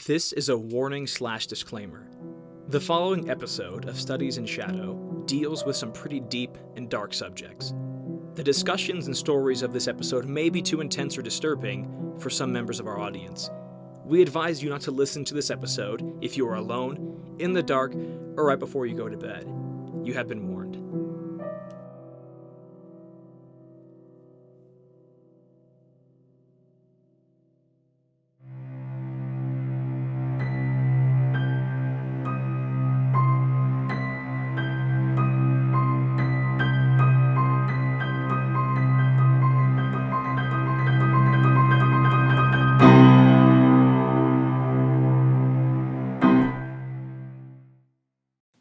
This is a warning/disclaimer. The following episode of Studies in Shadow deals with some pretty deep and dark subjects. The discussions and stories of this episode may be too intense or disturbing for some members of our audience. We advise you not to listen to this episode if you are alone, in the dark, or right before you go to bed. You have been warned.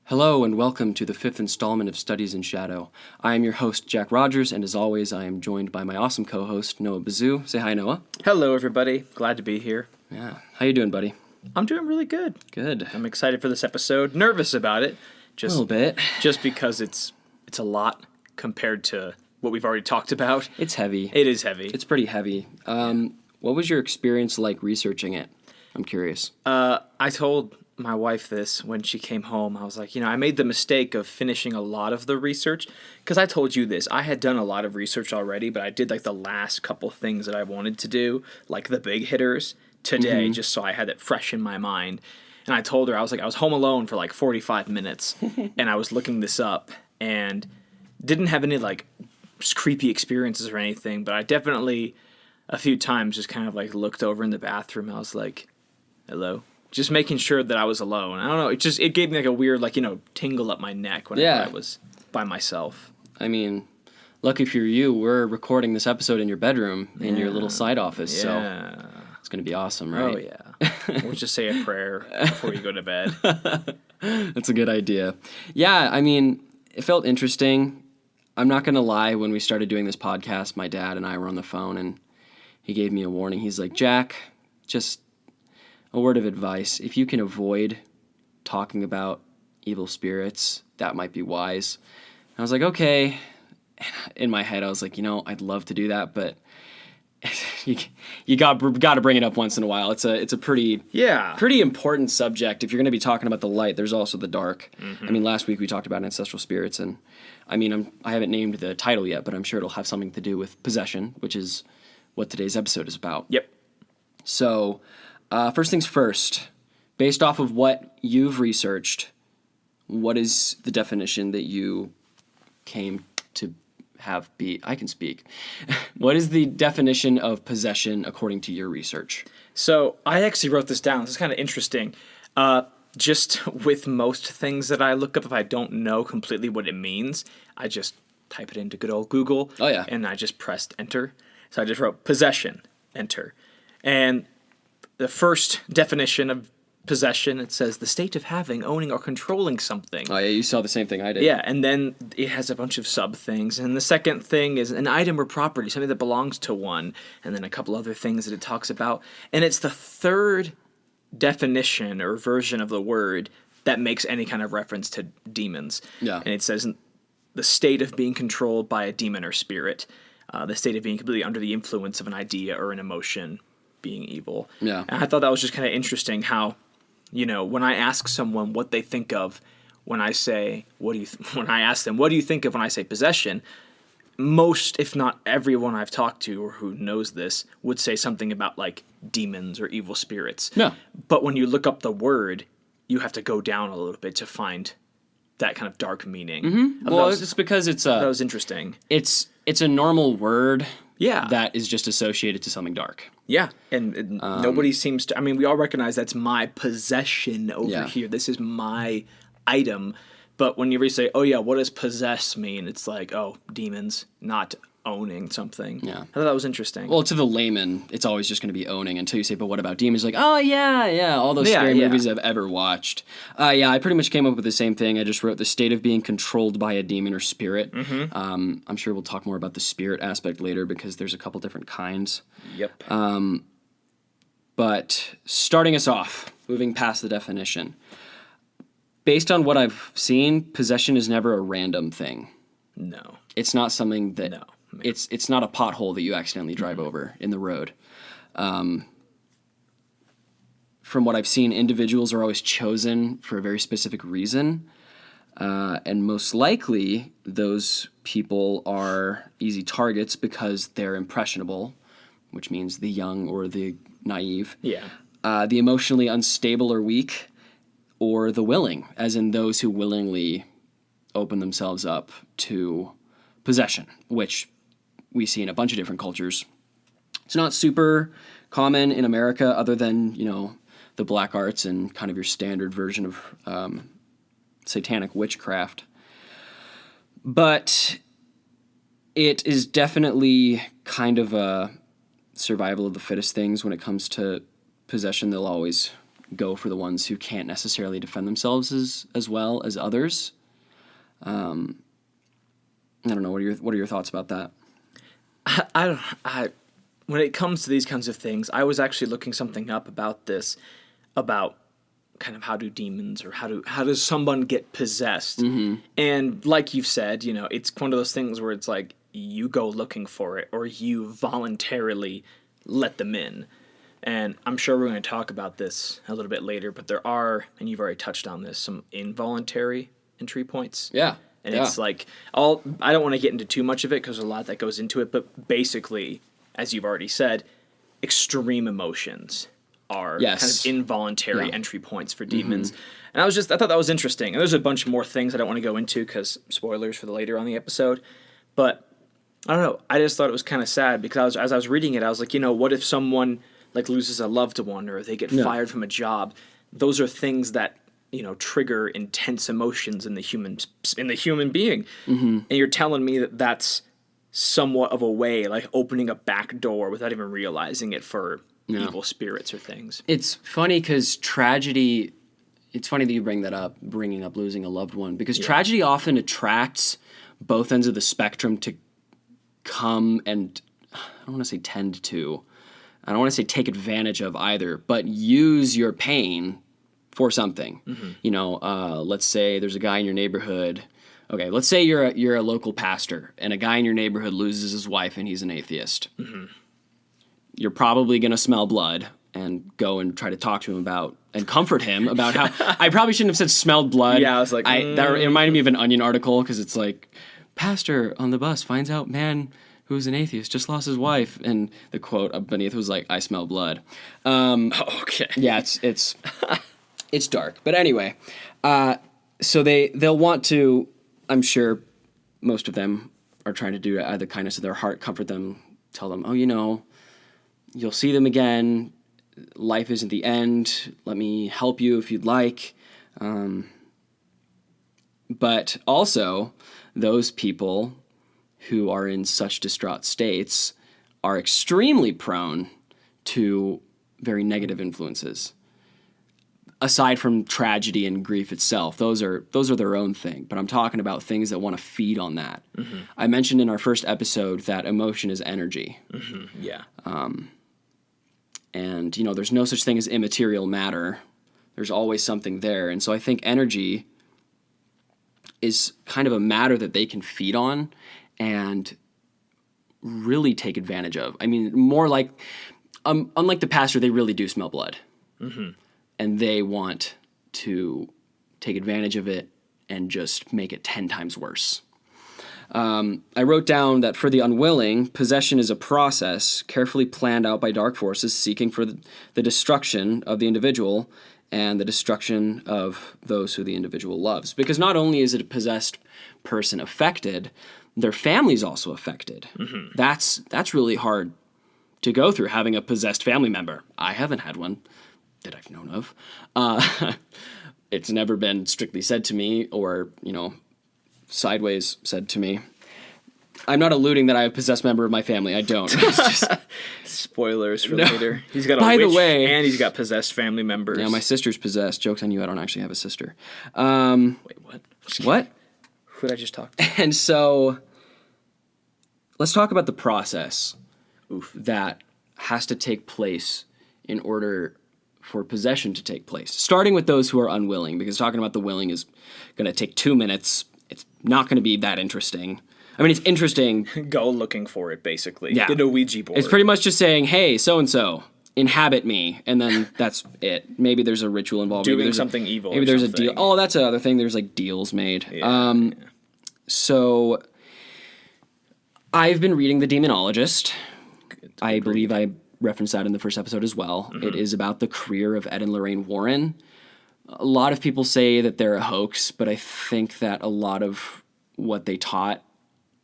Hello and welcome to the fifth installment of Studies in Shadow. I am your host, Jack Rogers, and as always, I am joined by my awesome co-host, Noah Bozue. Say hi, Noah. Hello, everybody. Glad to be here. Yeah. How you doing, buddy? I'm doing really good. Good. I'm excited for this episode. Nervous about it. A little bit. Just because it's a lot compared to what we've already talked about. It's heavy. It is heavy. It's pretty heavy. What was your experience like researching it? I'm curious. I told my wife this when she came home. I was like, I made the mistake of finishing a lot of the research because I told you this. I had done a lot of research already, but I did like the last couple things that I wanted to do, like the big hitters today, just so I had it fresh in my mind. And I told her, I was home alone for like 45 minutes and I was looking this up and didn't have any like creepy experiences or anything, but I definitely a few times just kind of like looked over in the bathroom. I was like, hello? Just making sure that I was alone. I don't know. It gave me like a weird, tingle up my neck whenever I was by myself. I mean, lucky for you, we're recording this episode in your bedroom, in your little side office, so it's going to be awesome, right? Oh, yeah. We'll just say a prayer before you go to bed. That's a good idea. Yeah, I mean, it felt interesting. I'm not going to lie, when we started doing this podcast, my dad and I were on the phone, and he gave me a warning. He's like, Jack, just a word of advice. If you can avoid talking about evil spirits, that might be wise. And I was like, okay. In my head, I was like, I'd love to do that, but you got to bring it up once in a while. It's a pretty important subject. If you're going to be talking about the light, there's also the dark. Mm-hmm. I mean, last week we talked about ancestral spirits, and I mean, I haven't named the title yet, but I'm sure it'll have something to do with possession, which is what today's episode is about. Yep. So, first things first, based off of what you've researched, what is the definition that you came to have be? I can speak. What is the definition of possession according to your research? So I actually wrote this down. This is kind of interesting. Just with most things that I look up, if I don't know completely what it means, I just type it into good old Google. Oh, yeah. And I just pressed enter. So I just wrote possession, enter. And the first definition of possession, it says the state of having, owning, or controlling something. Oh, yeah, you saw the same thing I did. Yeah, and then it has a bunch of sub things. And the second thing is an item or property, something that belongs to one. And then a couple other things that it talks about. And it's the third definition or version of the word that makes any kind of reference to demons. Yeah. And it says the state of being controlled by a demon or spirit. The state of being completely under the influence of an idea or an emotion, being evil. Yeah. And I thought that was just kind of interesting how, when I ask someone what they think of when I say, when I ask them, what do you think of when I say possession? Most, if not everyone I've talked to or who knows this would say something about like demons or evil spirits. Yeah. But when you look up the word, you have to go down a little bit to find that kind of dark meaning. Mm-hmm. Well, it's because that was interesting. It's a normal word. Yeah. That is just associated to something dark. Yeah, and nobody seems to... I mean, we all recognize that's my possession over here. This is my item. But when you really say, oh, yeah, what does possess mean? It's like, oh, demons, not owning something. Yeah. I thought that was interesting. Well, to the layman, it's always just going to be owning until you say, but what about demons? Like, oh, yeah, all those scary movies I've ever watched. I pretty much came up with the same thing. I just wrote the state of being controlled by a demon or spirit. Mm-hmm. I'm sure we'll talk more about the spirit aspect later because there's a couple different kinds. Yep. But starting us off, moving past the definition, based on what I've seen, possession is never a random thing. No. It's not something that... No. It's not a pothole that you accidentally drive over in the road. from what I've seen, individuals are always chosen for a very specific reason. And most likely, those people are easy targets because they're impressionable, which means the young or the naive. Yeah. The emotionally unstable or weak, or the willing, as in those who willingly open themselves up to possession, which we see in a bunch of different cultures. It's not super common in America, other than, the black arts and kind of your standard version of satanic witchcraft. But it is definitely kind of a survival of the fittest things when it comes to possession. They'll always go for the ones who can't necessarily defend themselves as well as others. I don't know. What are your thoughts about that? When it comes to these kinds of things, I was actually looking something up about this, about kind of how do demons, or how does someone get possessed? Mm-hmm. And like you've said, it's one of those things where it's like you go looking for it, or you voluntarily let them in. And I'm sure we're going to talk about this a little bit later, but there are, and you've already touched on this, some involuntary entry points. Yeah. And it's like, I don't want to get into too much of it because there's a lot that goes into it, but basically, as you've already said, extreme emotions are kind of involuntary entry points for demons. Mm-hmm. And I thought that was interesting. And there's a bunch more things I don't want to go into because spoilers for the later on the episode. But I don't know. I just thought it was kind of sad because as I was reading it, I was like, what if someone like loses a loved one, or they get fired from a job? Those are things that trigger intense emotions in the human being. Mm-hmm. And you're telling me that that's somewhat of a way, like opening a back door without even realizing it for evil spirits or things. It's funny because tragedy. It's funny that you bringing up losing a loved one, because tragedy often attracts both ends of the spectrum to come and, I don't want to say tend to, I don't want to say take advantage of either, but use your pain for something. Mm-hmm. Let's say there's a guy in your neighborhood. Okay, let's say you're a local pastor, and a guy in your neighborhood loses his wife and he's an atheist. Mm-hmm. You're probably going to smell blood and go and try to talk to him about and comfort him about how I probably shouldn't have said smelled blood. Yeah, I was like, that reminded me of an Onion article, because it's like, pastor on the bus finds out man who's an atheist just lost his wife, and the quote beneath was like, I smell blood. Okay. Yeah, it's it's dark, but anyway, so they'll want to. I'm sure most of them are trying to do out of the kindness of their heart, comfort them, tell them, you'll see them again. Life isn't the end. Let me help you if you'd like. But also, those people who are in such distraught states are extremely prone to very negative influences. Aside from tragedy and grief itself, those are their own thing. But I'm talking about things that want to feed on that. Mm-hmm. I mentioned in our first episode that emotion is energy. Mm-hmm. Yeah. And, there's no such thing as immaterial matter. There's always something there. And so I think energy is kind of a matter that they can feed on and really take advantage of. I mean, more like, unlike the pastor, they really do smell blood. Mm-hmm. And they want to take advantage of it and just make it 10 times worse. I wrote down that for the unwilling, possession is a process carefully planned out by dark forces seeking for the destruction of the individual and the destruction of those who the individual loves. Because not only is it a possessed person affected, their family's also affected. Mm-hmm. That's really hard to go through, having a possessed family member. I haven't had one that I've known of. It's never been strictly said to me or, sideways said to me. I'm not alluding that I have a possessed member of my family. I don't. It's just spoilers for later. He's got a witch and he's got possessed family members. Yeah, my sister's possessed. Joke's on you, I don't actually have a sister. Wait, what? What? Who did I just talk to? And so, let's talk about the process that has to take place in order for possession to take place. Starting with those who are unwilling, because talking about the willing is going to take 2 minutes. It's not going to be that interesting. I mean, it's interesting. Go looking for it, basically. Yeah. Get a Ouija board. It's pretty much just saying, hey, so-and-so, inhabit me, and then that's it. Maybe there's a ritual involved. Doing maybe there's something evil. Maybe or there's something. a deal. Oh, that's another thing. There's like deals made. Yeah. So I've been reading The Demonologist. I believe I referenced that in the first episode as well. Mm-hmm. It is about the career of Ed and Lorraine Warren. A lot of people say that they're a hoax, but I think that a lot of what they taught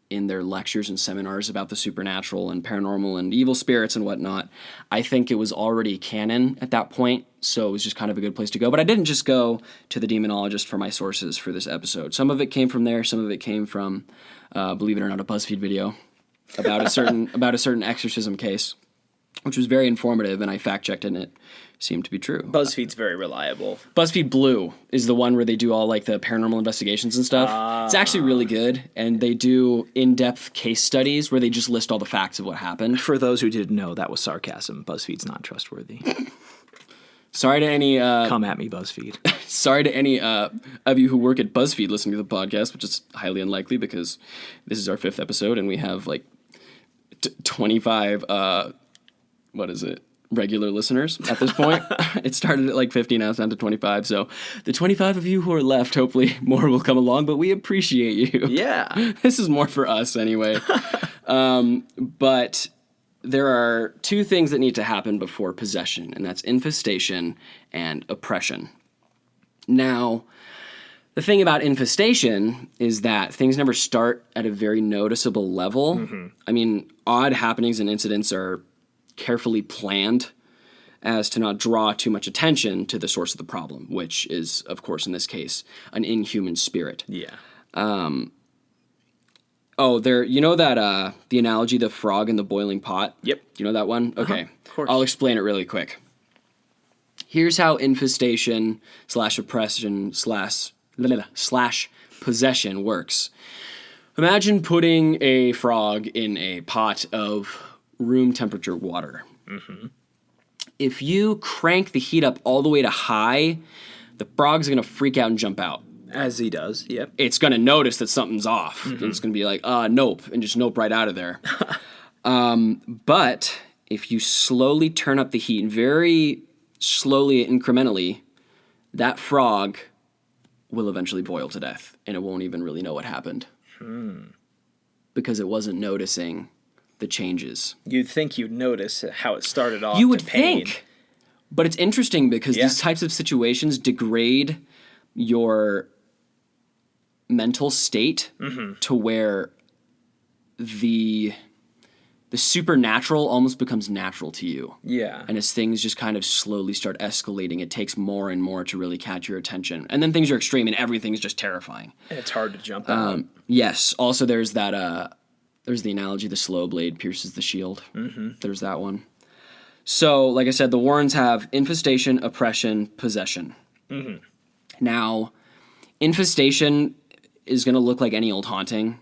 in their lectures and seminars about the supernatural and paranormal and evil spirits and whatnot, I think it was already canon at that point, so it was just kind of a good place to go. But I didn't just go to The Demonologist for my sources for this episode. Some of it came from there, some of it came from, believe it or not, a BuzzFeed video about a certain exorcism case, which was very informative, and I fact-checked it, and it seemed to be true. BuzzFeed's very reliable. BuzzFeed Blue is the one where they do all like the paranormal investigations and stuff. It's actually really good, and they do in-depth case studies where they just list all the facts of what happened. For those who didn't know, that was sarcasm. BuzzFeed's not trustworthy. Sorry to any Come at me, BuzzFeed. sorry to any of you who work at BuzzFeed listening to the podcast, which is highly unlikely because this is our 5th episode and we have like 25 regular listeners at this point. It started at like 50, now it's down to 25. So the 25 of you who are left, hopefully more will come along, but we appreciate you. Yeah. This is more for us anyway. But there are 2 things that need to happen before possession, and that's infestation and oppression. Now, the thing about infestation is that things never start at a very noticeable level. Mm-hmm. I mean, odd happenings and incidents are carefully planned as to not draw too much attention to the source of the problem, which is, of course, in this case, an inhuman spirit. Yeah. You know that, the analogy, the frog in the boiling pot? Yep. You know that one? Okay. Of course. I'll explain it really quick. Here's how infestation / oppression / possession works. Imagine putting a frog in a pot of room temperature water. Mm-hmm. If you crank the heat up all the way to high, the frog's going to freak out and jump out. As he does, yep. It's going to notice that something's off. Mm-hmm. And it's going to be like, nope, and just nope right out of there. But if you slowly turn up the heat, very slowly, incrementally, that frog will eventually boil to death, and it won't even really know what happened. Because it wasn't noticing the changes. You'd think you'd notice how it started off. You would to pain. think. But it's interesting because these types of situations degrade your mental state to where the supernatural almost becomes natural to you. Yeah. And as things just kind of slowly start escalating, it takes more and more to really catch your attention. And then things are extreme and everything's just terrifying. And it's hard to jump out. Yes. Also, there's that, there's the analogy, the slow blade pierces the shield. Mm-hmm. There's that one. So, like I said, the Warrens have infestation, oppression, possession. Mm-hmm. Now, infestation is going to look like any old haunting.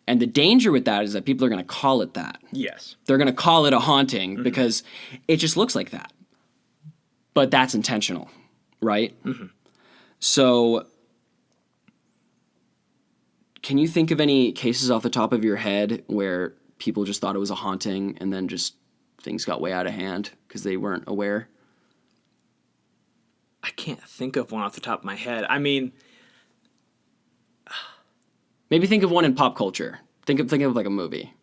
And the danger with that is that people are going to call it that. Yes. They're going to call it a haunting because it just looks like that. But that's intentional, right? Mm-hmm. So, can you think of any cases off the top of your head where people just thought it was a haunting and then just things got way out of hand because they weren't aware? I can't think of one off the top of my head. I mean, maybe think of one in pop culture. Think of like a movie.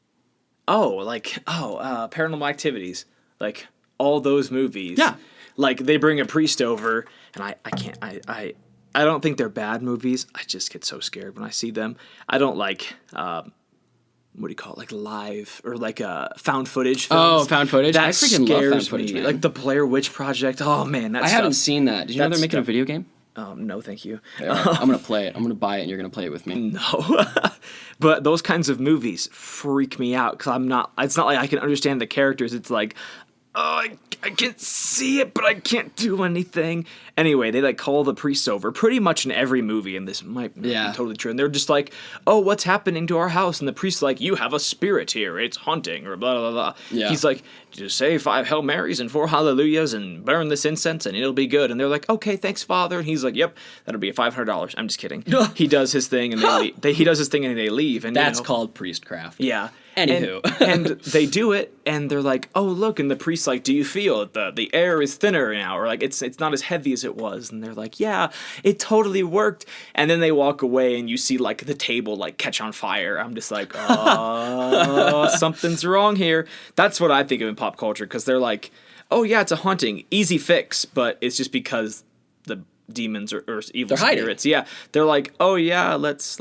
Paranormal Activities. Like all those movies. Yeah. Like they bring a priest over and I don't think they're bad movies. I just get so scared when I see them. I don't like what do you call it? Like live or like found footage films. Oh, found footage. That I freaking love found scares footage, me. man. Like the Blair Witch Project. Oh man, I haven't seen that. Did you know they're making a video game? No, thank you. I'm going to play it. I'm going to buy it and you're going to play it with me. No. But those kinds of movies freak me out because it's not like I can understand the characters. It's like, oh, I can see it, but I can't do anything. Anyway, they like call the priests over pretty much in every movie, and this might be totally true. And they're just like, oh, what's happening to our house? And the priest's like, you have a spirit here. It's haunting, or blah, blah, blah. Yeah. He's like, just say 5 Hail Marys and 4 Hallelujahs and burn this incense and it'll be good. And they're like, okay, thanks, Father. And he's like, yep, that'll be $500. I'm just kidding. He does his thing and he does his thing and they leave. And that's called priestcraft. Yeah. Anywho. and they do it, and they're like, "Oh, look!" And the priest's like, "Do you feel it? The air is thinner now, or like it's not as heavy as it was." And they're like, "Yeah, it totally worked." And then they walk away, and you see like the table like catch on fire. I'm just like, "Oh, something's wrong here." That's what I think of in pop culture, because they're like, "Oh yeah, it's a haunting, easy fix," but it's just because the demons or evil They're hiding. spirits, yeah, they're like, "Oh yeah, let's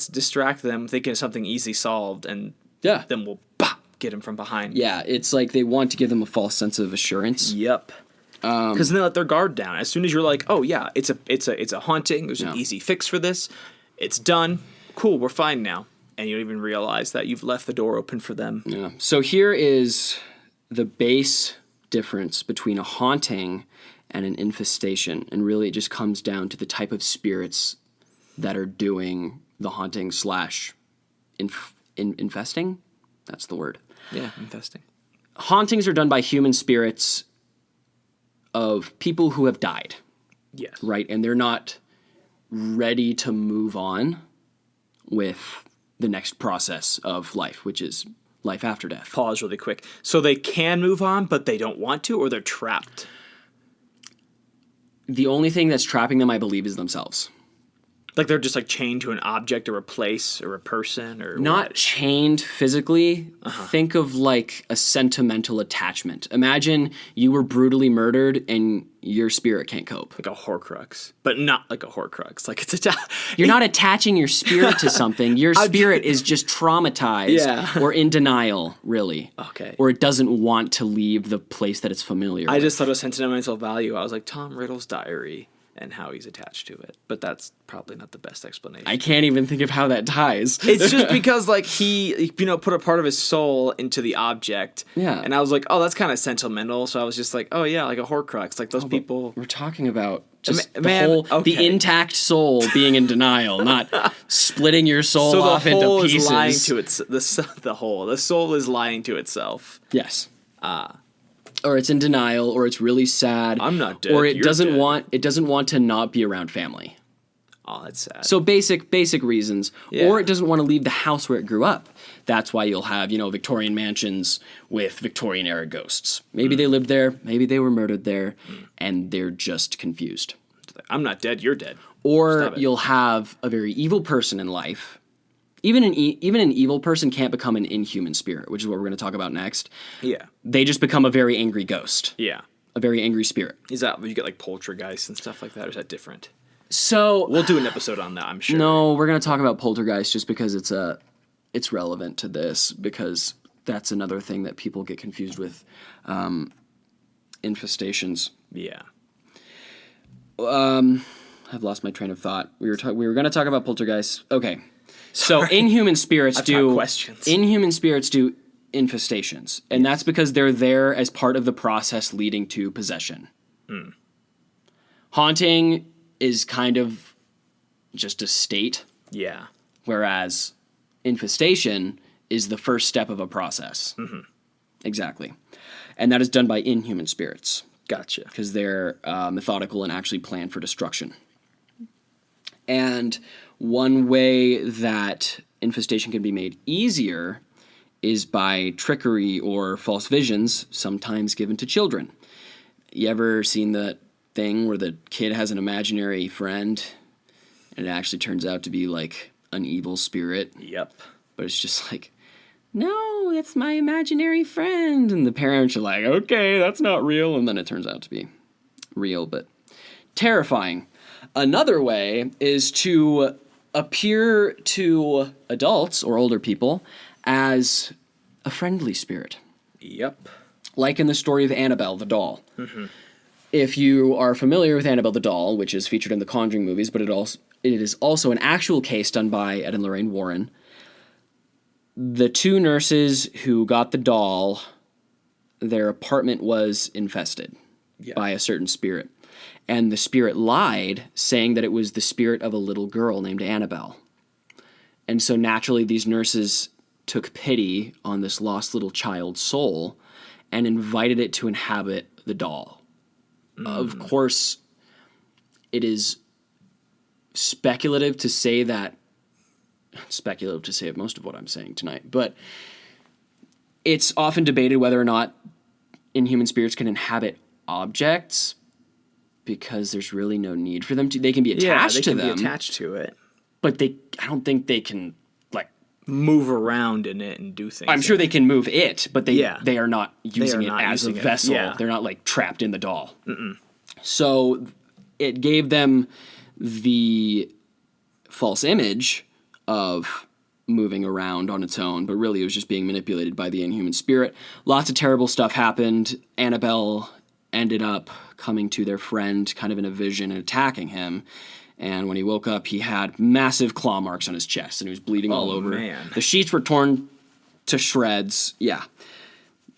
distract them, thinking of something easy solved," and Yeah. then we'll get him from behind. Yeah, it's like they want to give them a false sense of assurance. Yep. Because then they let their guard down. As soon as you're like, "Oh yeah, it's a haunting. There's an easy fix for this. It's done. Cool, we're fine now," and you don't even realize that you've left the door open for them. Yeah. So here is the base difference between a haunting and an infestation, and really it just comes down to the type of spirits that are doing the haunting slash infesting. That's the word. Yeah, infesting. Hauntings are done by human spirits of people who have died, Yes. right? And they're not ready to move on with the next process of life, which is life after death. Pause really quick. So they can move on, but they don't want to, or they're trapped. The only thing that's trapping them, I believe, is themselves. Like they're just like chained to an object or a place or a person or Not what? chained physically. Think of like a sentimental attachment. Imagine you were brutally murdered and your spirit can't cope. Like a Horcrux, but not like a Horcrux. Like it's You're not attaching your spirit to something. Your spirit is just traumatized or in denial, really. Okay. Or it doesn't want to leave the place that it's familiar with. I just thought of sentimental value. I was like, Tom Riddle's diary and how he's attached to it. But that's probably not the best explanation. I can't even think of how that ties. It's just because like he, put a part of his soul into the object. Yeah. And I was like, oh, that's kind of sentimental. So I was just like, oh yeah, like a Horcrux. Like those people. We're talking about just Man, the intact soul being in denial, not splitting your soul So off the into whole pieces. is lying to the soul is lying to itself. Yes. Or it's in denial, or it's really sad. I'm not dead, Or it you're doesn't dead. want to not be around family. Oh, that's sad. So basic reasons. Yeah. Or it doesn't want to leave the house where it grew up. That's why you'll have, Victorian mansions with Victorian era ghosts. Maybe they lived there, maybe they were murdered there, and they're just confused. I'm not dead, you're dead. Or Stop it. you'll have a very evil person in life. Even an evil person can't become an inhuman spirit, which is what we're going to talk about next. Yeah. They just become a very angry ghost, Yeah. a very angry spirit. Is that you get like poltergeists and stuff like that, or is that different? So We'll do an episode on that, I'm sure. no, we're going to talk about poltergeist just because it's relevant to this, because that's another thing that people get confused with, infestations. Yeah. I've lost my train of thought. We were going to talk about poltergeists. Okay. So inhuman spirits I've got questions. Inhuman spirits do infestations, and that's because they're there as part of the process leading to possession. Haunting is kind of just a state, Yeah. whereas infestation is the first step of a process. Mm-hmm. Exactly. And that is done by inhuman spirits, Gotcha. because they're methodical and actually plan for destruction. And one way that infestation can be made easier is by trickery or false visions, sometimes given to children. You ever seen that thing where the kid has an imaginary friend and it actually turns out to be like an evil spirit? Yep. But it's just like, no, that's my imaginary friend. And the parents are like, okay, that's not real. And then it turns out to be real, but terrifying. Another way is to appear to adults or older people as a friendly spirit. Yep. Like in the story of Annabelle the doll. Mm-hmm. If you are familiar with Annabelle the doll, which is featured in the Conjuring movies, but it is also an actual case done by Ed and Lorraine Warren. The two nurses who got the doll, their apartment was infested by a certain spirit. And the spirit lied, saying that it was the spirit of a little girl named Annabelle. And so naturally these nurses took pity on this lost little child's soul and invited it to inhabit the doll. Of course, it is speculative to say most of what I'm saying tonight, but It's often debated whether or not inhuman spirits can inhabit objects because there's really no need for them to. They can be attached to them. Be attached to it. But I don't think they can, like, move around in it and do things. I'm sure they can move it, but they are not using not it as a using it. vessel. Yeah. They're not, like, trapped in the doll. So it gave them the false image of moving around on its own, but really it was just being manipulated by the inhuman spirit. Lots of terrible stuff happened. Annabelle ended up coming to their friend kind of in a vision and attacking him. And when he woke up, he had massive claw marks on his chest, and he was bleeding all over. Man. The sheets were torn to shreds. Yeah.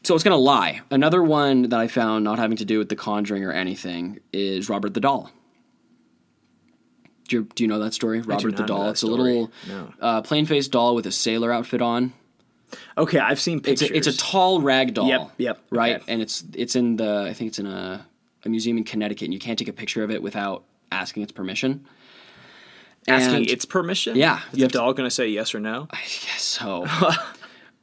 So it's going to lie. Another one that I found not having to do with The Conjuring or anything is Robert the Doll. Do you know that story? Robert the Doll. It's a little plain-faced doll with a sailor outfit on. Okay, I've seen pictures. It's a tall rag doll. Yep. Right? Okay. And it's in I think it's in a museum in Connecticut, and you can't take a picture of it without asking its permission. Asking its permission? Yeah. Is the doll going to say yes or no? I guess so.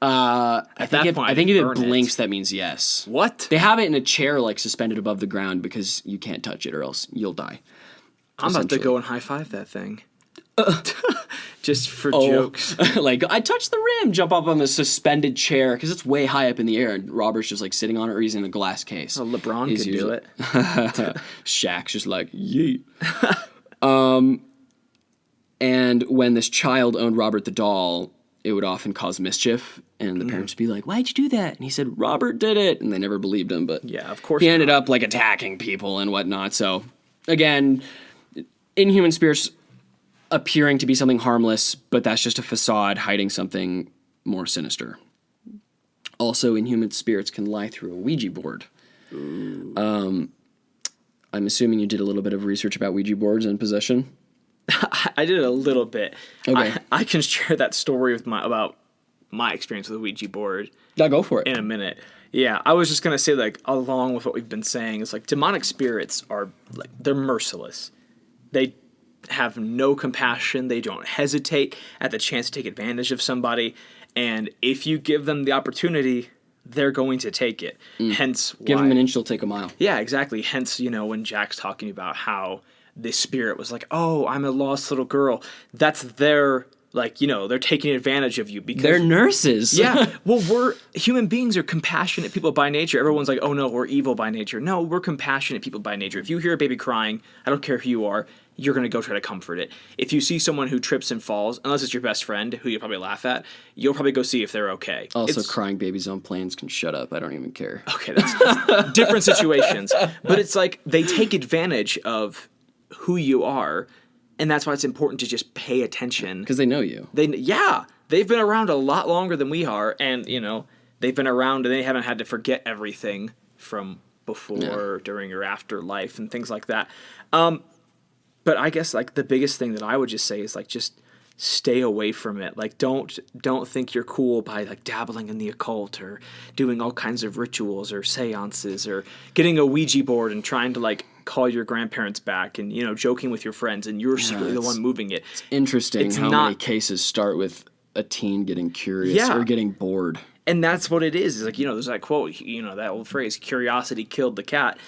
I think if it blinks, that means yes. What? They have it in a chair, like, suspended above the ground because you can't touch it or else you'll die. I'm about to go and high-five that thing. Just for jokes. Like, I touched the rim, jump up on the suspended chair because it's way high up in the air, and Robert's just, like, sitting on it, or he's in a glass case. Oh, LeBron could do it. Shaq's just like, yeet. And when this child owned Robert the doll, it would often cause mischief, and the parents would be like, "Why'd you do that?" And he said, "Robert did it," and they never believed him. But yeah, of course he ended up, like, attacking people and whatnot. So again, inhuman spirits appearing to be something harmless, but that's just a facade hiding something more sinister. Also, inhuman spirits can lie through a Ouija board. I'm assuming you did a little bit of research about Ouija boards and possession. I did a little bit. Okay. I can share that story about my experience with the Ouija board. Yeah, go for it. In a minute. Yeah, I was just gonna say, like, along with what we've been saying, it's like demonic spirits are, like, they're merciless. They have no compassion. They don't hesitate at the chance to take advantage of somebody. And if you give them the opportunity, they're going to take it. Hence why. Give them an inch, they'll take a mile. Yeah, exactly. Hence, when Jack's talking about how this spirit was like, "Oh, I'm a lost little girl." That's their, like, they're taking advantage of you because they're nurses. Yeah. Well, human beings are compassionate people by nature. Everyone's like, "Oh no, we're evil by nature." No, we're compassionate people by nature. If you hear a baby crying, I don't care who you are, you're going to go try to comfort it. If you see someone who trips and falls, unless it's your best friend who you probably laugh at, you'll probably go see if they're okay. Also, crying babies on planes can shut up. I don't even care. Okay, that's different situations. But it's like they take advantage of who you are, and that's why it's important to just pay attention. Because they know you. They've been around a lot longer than we are, and, they've been around and they haven't had to forget everything from before, during, or after life and things like that. But I guess, like, the biggest thing that I would just say is, like, just stay away from it. Like, don't think you're cool by, like, dabbling in the occult or doing all kinds of rituals or seances or getting a Ouija board and trying to, like, call your grandparents back and, joking with your friends and you're secretly the one moving it. It's interesting how many cases start with a teen getting curious or getting bored. And that's what it is. It's like, there's that quote, that old phrase, curiosity killed the cat.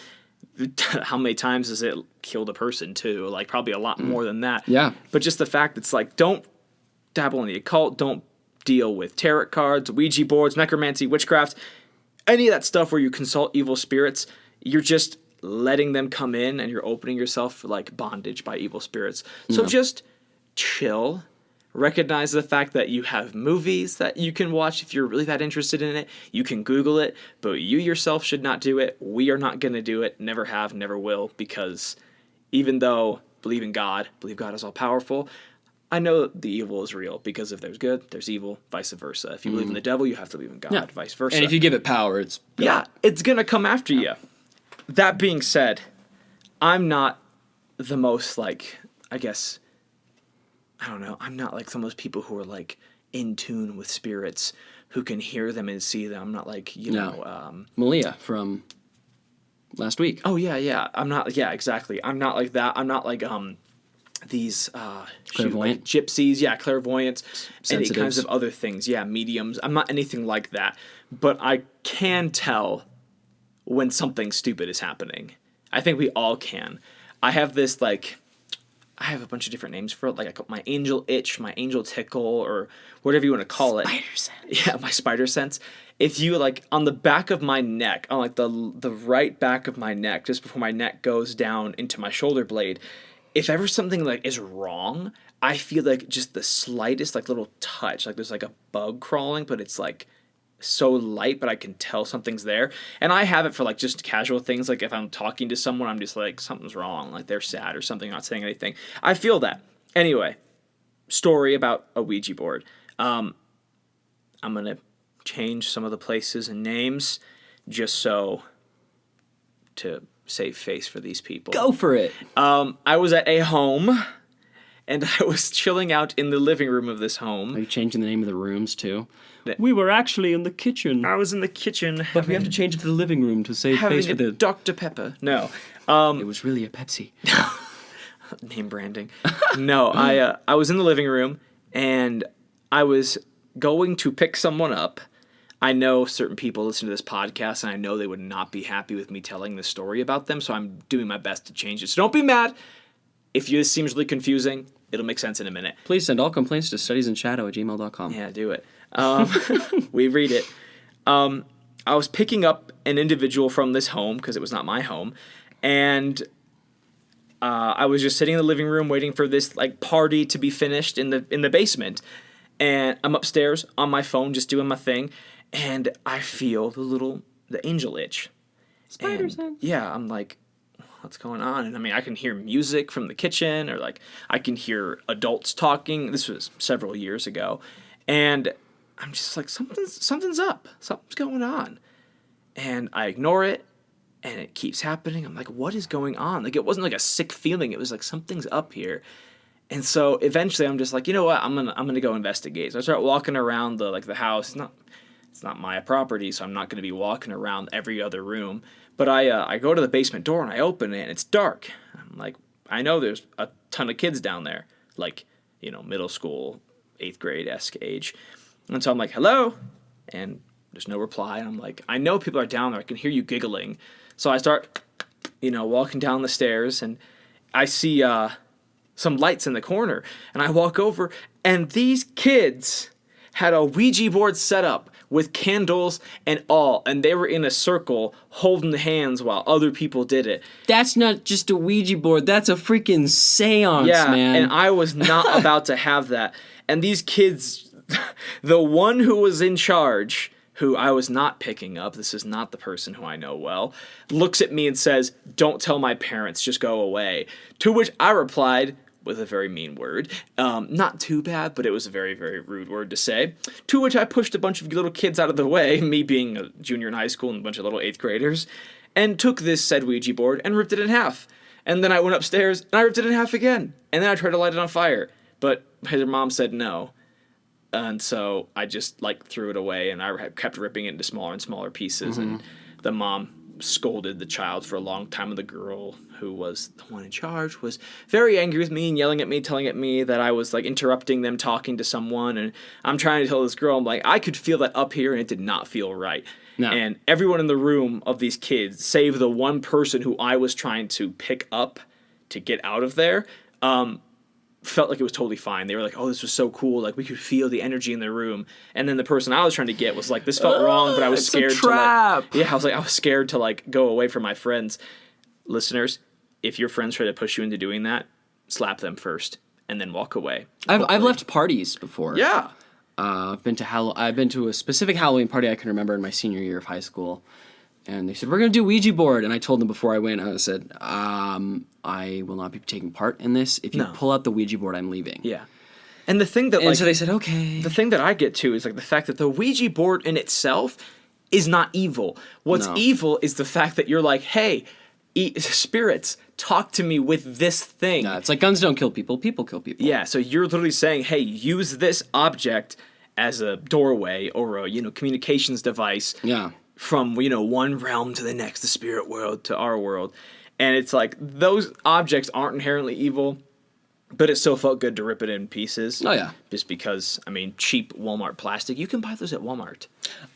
How many times has it killed a person too? Like, probably a lot more than that. Yeah. But just the fact it's like, don't dabble in the occult, don't deal with tarot cards, Ouija boards, necromancy, witchcraft, any of that stuff where you consult evil spirits. You're just letting them come in and you're opening yourself for, like, bondage by evil spirits. So just chill. Recognize the fact that you have movies that you can watch if you're really that interested in it. You can Google it, but you yourself should not do it. We are not going to do it. Never have, never will, because even though believe God is all powerful, I know the evil is real, because if there's good, there's evil, vice versa. If you believe in the devil, you have to believe in God, vice versa. And if you give it power, it's God. Yeah, it's going to come after you. That being said, I'm not the most, like, I guess, I don't know, I'm not like some of those people who are, like, in tune with spirits, who can hear them and see them. I'm not like, Malia from last week. Oh, yeah. I'm not, exactly. I'm not like that. I'm not like, these Clairvoyant? like gypsies, yeah, clairvoyants, any Sensitives. kinds of other things, yeah, mediums. I'm not anything like that, but I can tell when something stupid is happening. I think we all can. I have this like, I have a bunch of different names for it, like I call my angel itch, my angel tickle, or whatever you want to call it. Spider sense. Yeah, my spider sense. If you like on the back of my neck, on like the right back of my neck, just before my neck goes down into my shoulder blade, if ever something like is wrong, I feel like just the slightest like little touch, like there's like a bug crawling, but it's like so light, but I can tell something's there. And I have it for like just casual things, like if I'm talking to someone, I'm just like something's wrong, like they're sad or something, not saying anything. I feel that. Anyway, story about a Ouija board. I'm gonna change some of the places and names just so to save face for these people. Go for it. I was at a home, and I was chilling out in the living room of this Are home. you changing the name of the rooms too? We were actually in the kitchen. I was in the kitchen, But we have to change it to the living room to save having face for a the... Dr. Pepper. No, It was really a Pepsi. name branding. No, I was in the living room, and I was going to pick someone up. I know certain people listen to this podcast, and I know they would not be happy with me telling the story about them, so I'm doing my best to change it. So don't be mad. If this seems really confusing, it'll make sense in a minute. Please send all complaints to studiesinShadow@gmail.com. Yeah, do it. We read it. I was picking up an individual from this home, because it was not my home, and I was just sitting in the living room waiting for this like party to be finished in the basement. And I'm upstairs on my phone just doing my thing, and I feel the angel itch. Spider And, sense. yeah, I'm like, what's going on? And I mean, I can hear music from the kitchen, or like I can hear adults talking. This was several years ago, and I'm just like, something's up. Something's going on, and I ignore it, and it keeps happening. I'm like, what is going on? Like, it wasn't like a sick feeling. It was like something's up here. And so eventually I'm just like, you know what? I'm gonna go investigate. So I start walking around the house. It's not my property, so I'm not gonna be walking around every other room. But I go to the basement door and I open it and it's dark. I'm like, I know there's a ton of kids down there, like, middle school, 8th grade-esque age. And so I'm like, hello? And there's no reply. And I'm like, I know people are down there. I can hear you giggling. So I start, walking down the stairs, and I see some lights in the corner. And I walk over, and these kids had a Ouija board set up with candles and all. And they were in a circle holding hands while other people did it. That's not just a Ouija board. That's a freaking seance, man. And I was not about to have that. And these kids, the one who was in charge, who I was not picking up, this is not the person who I know well, looks at me and says, "Don't tell my parents, just go away." To which I replied with a very mean word. Not too bad, but it was a very, very rude word to say. To which I pushed a bunch of little kids out of the way, me being a junior in high school and a bunch of little 8th graders, and took this said Ouija board and ripped it in half. And then I went upstairs and I ripped it in half again. And then I tried to light it on fire. But her mom said no. And so I just threw it away, and I kept ripping it into smaller and smaller pieces. Mm-hmm. And the mom scolded the child for a long time, and the girl who was the one in charge was very angry with me and yelling at me, telling at me that I was interrupting them talking to someone. And I'm trying to tell this girl, I'm like, I could feel that up here, and it did not feel right. No. And everyone in the room of these kids, save the one person who I was trying to pick up to get out of there, felt like it was totally fine. They were like, oh, this was so cool. Like, we could feel the energy in the room. And then the person I was trying to get was like, this felt wrong, but I was scared to I was scared to go away from my friends. Listeners, if your friends try to push you into doing that, slap them first and then walk away. I've left parties before. Yeah. I've been to a specific Halloween party I can remember in my senior year of high school. And they said, we're going to do Ouija board. And I told them before I went, I said, I will not be taking part in this. If you pull out the Ouija board, I'm leaving. Yeah. And the thing that, so they said, okay. The thing that I get to is, the fact that the Ouija board in itself is not evil. What's evil is the fact that you're like, hey, spirits, talk to me with this thing. No, it's like guns don't kill people, people kill people. Yeah, so you're literally saying, hey, use this object as a doorway or a, communications device. Yeah. From, one realm to the next, the spirit world to our world. And it's like, those objects aren't inherently evil. But it still felt good to rip it in pieces. Oh, yeah. Just because, I mean, cheap Walmart plastic. You can buy those at Walmart.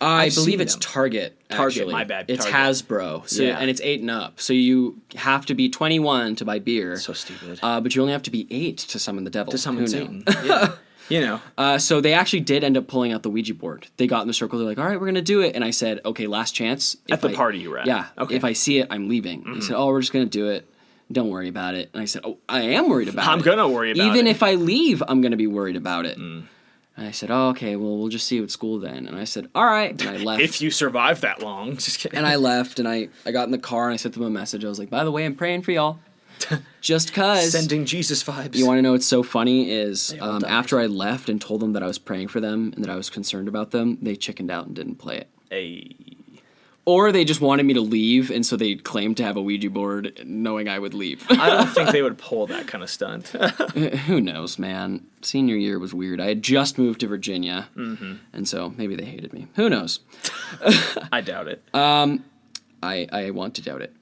I I've believe seen it's them. Target. Target, actually. my bad, It's Target. Hasbro. So Yeah. and it's 8 and up. So you have to be 21 to buy beer. So stupid. But you only have to be 8 to summon the devil. To summon Who Satan. knew? Yeah. You know. So they actually did end up pulling out the Ouija board. They got in the circle. They're like, "All right, we're gonna do it." And I said, "Okay, last chance." At the party you were at. Yeah. Okay. If I see it, I'm leaving. They said, "Oh, we're just gonna do it. Don't worry about it." And I said, "Oh, I am worried about it. I'm gonna worry about Even it. if I leave, I'm gonna be worried about it." And I said, "Oh, okay. Well, we'll just see you at school then." And I said, "All right." And I left. If you survive that long. Just kidding. And I left, and I got in the car, and I sent them a message. I was like, "By the way, I'm praying for y'all." Just cause. Sending Jesus vibes. You want to know what's so funny is all died. after I left and told them that I was praying for them and that I was concerned about them, they chickened out and didn't play it. Hey. Or they just wanted me to leave, and so they claimed to have a Ouija board knowing I would leave. I don't think they would pull that kind of stunt. Who knows, man? Senior year was weird. I had just moved to Virginia, and so maybe they hated me. Who knows? I doubt it. I want to doubt it.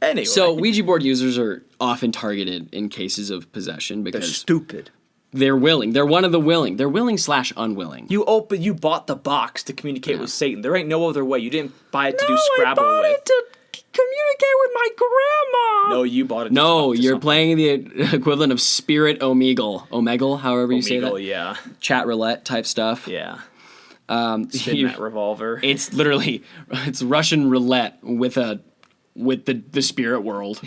Anyway. So Ouija board users are often targeted in cases of possession they're because stupid. they're willing. They're one of the willing. They're willing/unwilling. You bought the box to communicate with Satan. There ain't no other way. You didn't buy it to do Scrabble I bought with. it to communicate with my grandma. No, you bought it. No, to talk to you're something. playing the equivalent of Spirit Omegle, however you say that. Omegle, yeah, Chat roulette type stuff. yeah. Um, Spin you- that revolver. it's literally it's Russian roulette with the spirit world.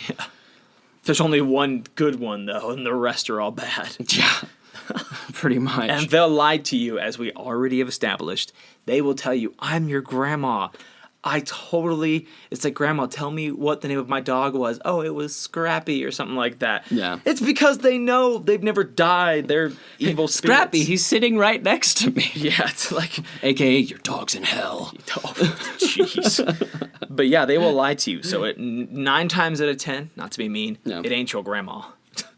There's only one good one though, and the rest are all bad. Yeah, pretty much. And they'll lie to you, as we already have established. They will tell you, "I'm your grandma." It's like, "Grandma, tell me what the name of my dog was." "Oh, it was Scrappy," or something like that. Yeah. It's because they know they've never died. They're evil spirits. Scrappy, he's sitting right next to me. Yeah, it's like, AKA, your dog's in hell. oh, jeez. But yeah, they will lie to you. So 9 times out of 10, not to be mean, Yeah. it ain't your grandma.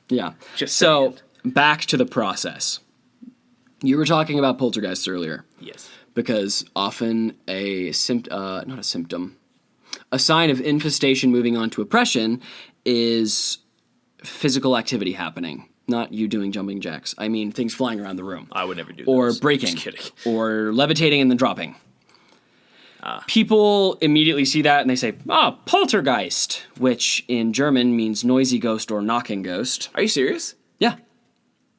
Yeah. Just so, saying. back to the process. You were talking about poltergeists earlier. Yes. Because often a sign of infestation moving on to oppression is physical activity happening. Not you doing jumping jacks. I mean things flying around the room. I would never do Or those. breaking. Just kidding. Or levitating and then dropping. People immediately see that and they say, poltergeist, which in German means noisy ghost or knocking ghost. Are you serious? Yeah,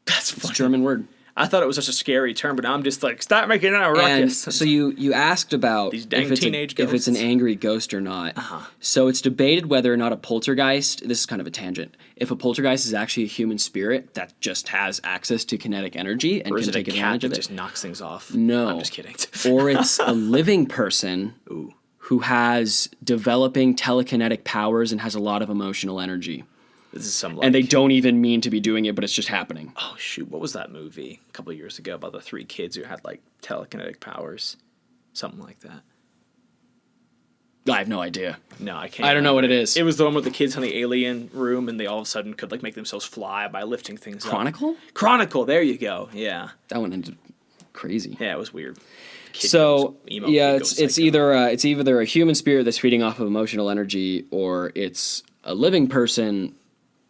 That's it's a funny. German word. I thought it was such a scary term, but now I'm just like, stop making that a And ruckus. so you asked about These dang if it's, teenage if it's an ghosts. angry ghost or not. So it's debated whether or not a poltergeist, this is kind of a tangent, if a poltergeist is actually a human spirit that just has access to kinetic energy and Or is can it a take cat advantage that of it. just knocks things off? No. I'm just kidding. Or it's a living person Ooh. who has developing telekinetic powers and has a lot of emotional energy. This is some like... And they don't even mean to be doing it, but it's just happening. Oh, shoot. What was that movie a couple of years ago about the 3 kids who had, like, telekinetic powers? Something like that. I have no idea. No, I can't. I don't know what it remember. is. It was the one with the kids in the alien room, and they all of a sudden could, like, make themselves fly by lifting things up. Chronicle? Chronicle, there you go. Yeah. That one ended crazy. Yeah, it was weird. Kid So goes emo, yeah, kid goes it's psycho. either a human spirit that's feeding off of emotional energy, or it's a living person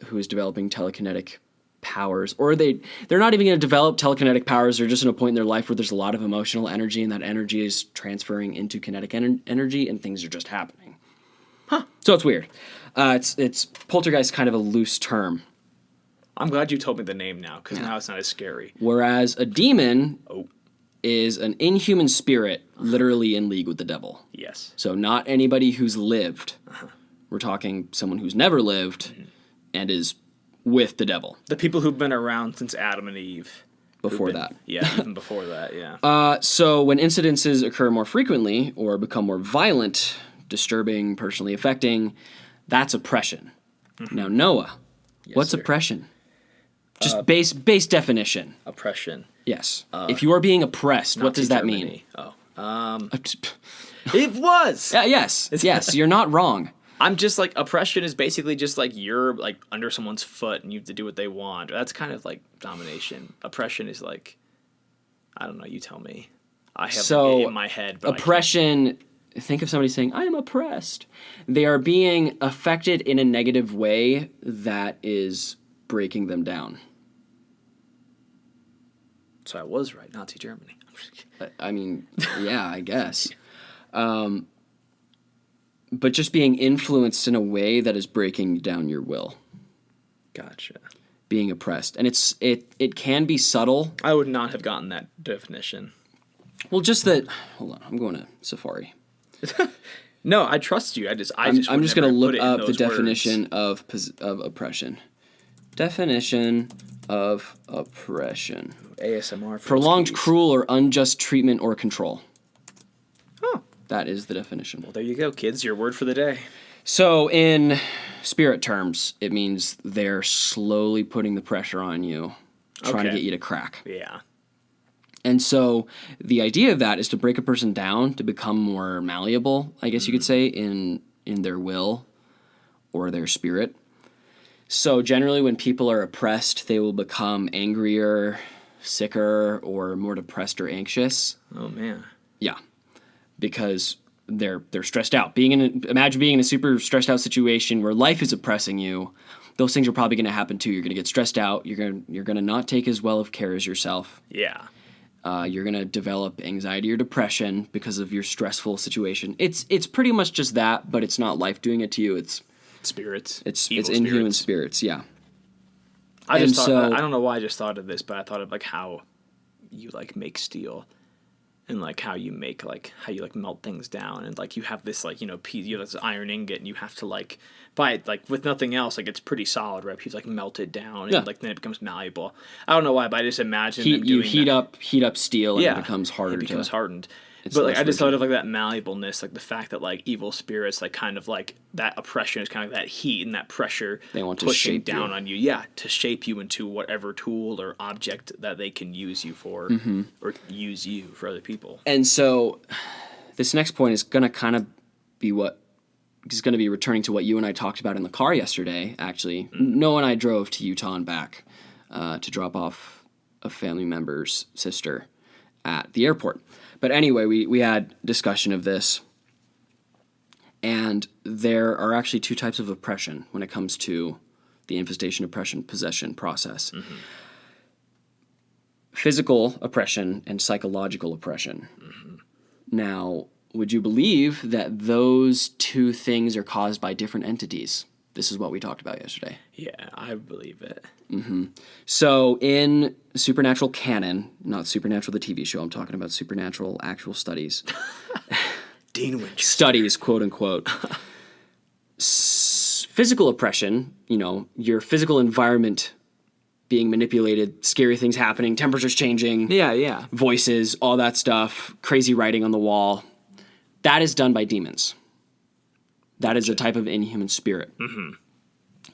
who is developing telekinetic powers, or they're not even going to develop telekinetic powers. They're just in a point in their life where there's a lot of emotional energy, and that energy is transferring into kinetic energy, and things are just happening. So it's weird. It's poltergeist, kind of a loose term. I'm glad you told me the name now, because now it's not as scary. Whereas a demon Oh, is an inhuman spirit, literally in league with the devil. yes. So not anybody who's lived. We're talking someone who's never lived and is with the devil. The people who've been around since Adam and Eve. Before Who've been- that. Yeah, even before that, yeah. So when incidences occur more frequently or become more violent, disturbing, personally affecting, that's oppression. Now, Noah, what's sir. oppression? Just base definition. Oppression. Yes. If you are being oppressed, what Nazi does that Germany. mean? Oh. It was! Yes, you're not wrong. I'm just like, oppression is basically just like you're like under someone's foot and you have to do what they want. That's kind of like domination. Oppression is like, I don't know, you tell me. I have So, it in my head. But oppression, think of somebody saying, I am oppressed. They are being affected in a negative way that is breaking them down. So I was right, Nazi Germany. I mean, yeah, I guess. But just being influenced in a way that is breaking down your will, Gotcha. being oppressed. And it can be subtle. I would not have gotten that definition. Well, just that, hold on, I'm going to Safari. No, I trust you. I'm just I'm just going to never look put it in up the those definition words. of oppression. Definition of oppression. ASMR. For Prolonged, cruel, or unjust treatment or control. Oh. That is the definition. Well, there you go, kids. Your word for the day. So in spirit terms, it means they're slowly putting the pressure on you, trying to get you to crack. Yeah. And so the idea of that is to break a person down to become more malleable, I guess you could say, in their will or their spirit. So generally when people are oppressed, they will become angrier, sicker, or more depressed or anxious. Oh, man. Yeah. Because they're stressed out. Imagine being in a super stressed out situation where life is oppressing you. Those things are probably going to happen too. You're going to get stressed out. You're going to not take as well of care as yourself. Yeah. You're going to develop anxiety or depression because of your stressful situation. It's pretty much just that, but it's not life doing it to you. It's spirits. It's Evil inhuman spirits. Yeah. I don't know why I just thought of this, but I thought of like how you like make steel. And like how you melt things down, and like you have this like piece, you have this iron ingot, and you have to like buy it like with nothing else, like it's pretty solid, right? You like melt it down, and like then it becomes malleable. I don't know why, but I just imagine you heat up steel, and it becomes harder. It becomes hardened. But like I just thought of like that malleableness, like the fact that like evil spirits, like kind of like that oppression is kind of that heat and that pressure they want to pushing shape down you. on you, to shape you into whatever tool or object that they can use you for, or use you for other people. And so, this next point is going to kind of be returning to what you and I talked about in the car yesterday. Actually, Noah and I drove to Utah and back to drop off a family member's sister at the airport. But anyway, we had discussion of this, and there are actually two types of oppression when it comes to the infestation, oppression, possession process. Mm-hmm. Physical oppression and psychological oppression. Mm-hmm. Now, would you believe that those two things are caused by different entities? This is what we talked about yesterday. Yeah, I believe it. Mm-hmm. So in Supernatural canon, not Supernatural the TV show, I'm talking about Supernatural actual studies. Dean Winchester. Studies, quote unquote. Physical oppression, your physical environment being manipulated, scary things happening, temperatures changing. Yeah. Voices, all that stuff, crazy writing on the wall. That is done by demons. That is a type of inhuman spirit. Mm-hmm.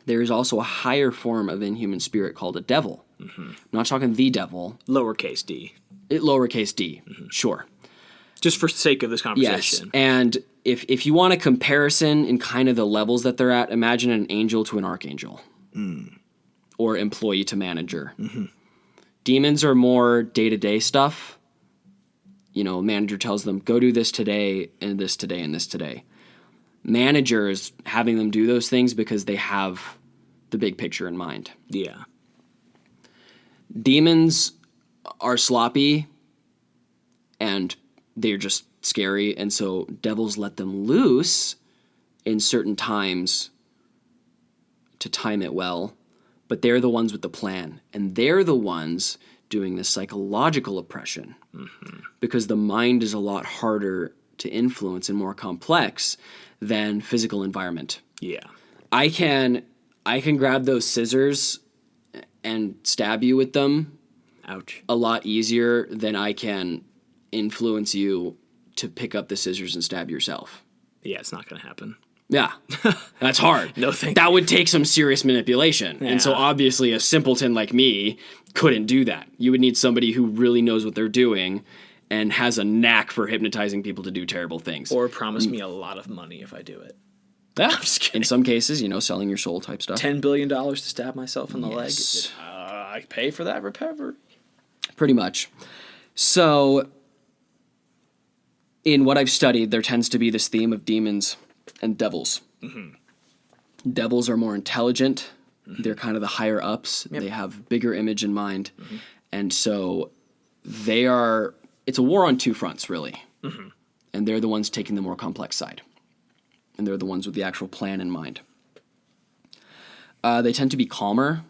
There is also a higher form of inhuman spirit called a devil. Mm-hmm. I'm not talking the devil. Lowercase d. Lowercase d, sure. Just for sake of this conversation. Yes, and if you want a comparison in kind of the levels that they're at, imagine an angel to an archangel. Or employee to manager. Mm-hmm. Demons are more day-to-day stuff. A manager tells them, go do this today, and this today, and this today. Managers having them do those things because they have the big picture in mind. Yeah. Demons are sloppy and they're just scary, and so devils let them loose in certain times to time it well, but they're the ones with the plan, and they're the ones doing the psychological oppression because the mind is a lot harder to influence and more complex than physical environment. Yeah. I can grab those scissors and stab you with them. Ouch. A lot easier than I can influence you to pick up the scissors and stab yourself. Yeah, it's not going to happen. Yeah. That's hard. No thank That you. would take some serious manipulation. Yeah. And so obviously a simpleton like me couldn't do that. You would need somebody who really knows what they're doing and has a knack for hypnotizing people to do terrible things. Or promise me a lot of money if I do it. Yeah. I'm just kidding. In some cases, selling your soul type stuff. $10 billion to stab myself in the leg. Yes. I pay for that recovery. Pretty much. So, in what I've studied, there tends to be this theme of demons and devils. Mm-hmm. Devils are more intelligent They're kind of the higher ups. Yep. They have bigger image in mind. And so it's a war on two fronts, really. And they're the ones taking the more complex side. And they're the ones with the actual plan in mind. They tend to be calmer,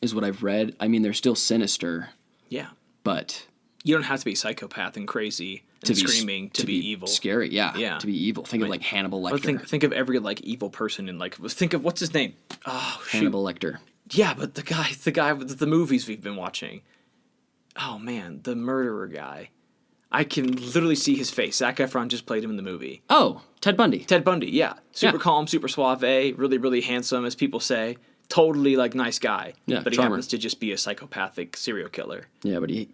is what I've read. I mean, they're still sinister, Yeah. but You don't have to be psychopath and crazy and screaming to be evil. Scary, yeah. Yeah. To be evil. Think of like Hannibal Lecter. Think of every like evil person and like think of what's his name? Oh shoot. Hannibal Lecter. Yeah, but the guy with the movies we've been watching. Oh man, the murderer guy. I can literally see his face. Zac Efron just played him in the movie. Oh, Ted Bundy. Ted Bundy, yeah. Super Yeah. calm, super suave, really, really handsome, as people say. Totally like nice guy. Yeah, but he charmer. happens to just be a psychopathic serial killer. Yeah, but he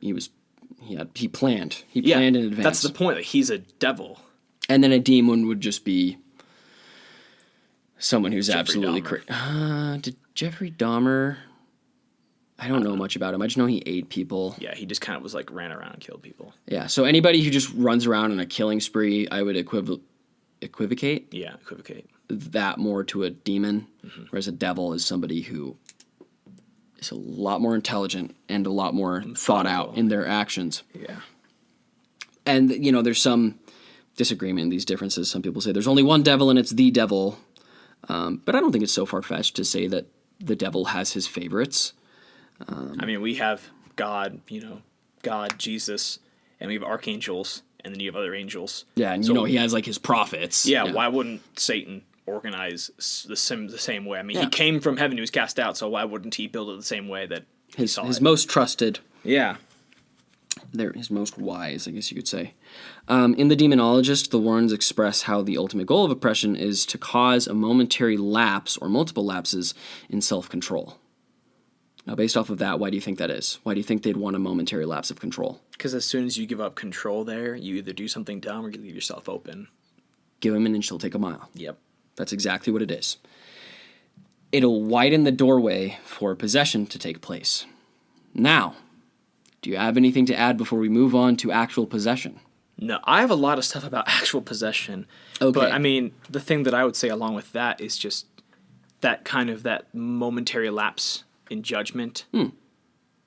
planned. He planned in advance. That's the point. Like, he's a devil. And then a demon would just be someone who's Jeffrey absolutely Dahmer. crazy. Did Jeffrey Dahmer? I don't know much about him. I just know he ate people. Yeah, he just kind of was like ran around and killed people. Yeah, so anybody who just runs around on a killing spree, I would equivocate Yeah, equivocate. that more to a demon, whereas a devil is somebody who is a lot more intelligent and a lot more thought out in their actions. Yeah. And, there's some disagreement in these differences. Some people say there's only one devil and it's the devil. But I don't think it's so far-fetched to say that the devil has his favorites. I mean, we have God, God, Jesus, and we have archangels, and then you have other angels. Yeah, and So- he has like his prophets. Yeah, why wouldn't Satan organize the same way? I mean, Yeah. he came from heaven, he was cast out, so why wouldn't he build it the same way that he His saw it? most trusted, Yeah. they're his most wise, I guess you could say. In The Demonologist, the Warrens express how the ultimate goal of oppression is to cause a momentary lapse or multiple lapses in self-control. Now, based off of that, why do you think that is? Why do you think they'd want a momentary lapse of control? Because as soon as you give up control there, you either do something dumb or you leave yourself open. Give him an inch, he'll take a mile. Yep. That's exactly what it is. It'll widen the doorway for possession to take place. Now, do you have anything to add before we move on to actual possession? No, I have a lot of stuff about actual possession. Okay. But, I mean, the thing that I would say along with that is just that momentary lapse in judgment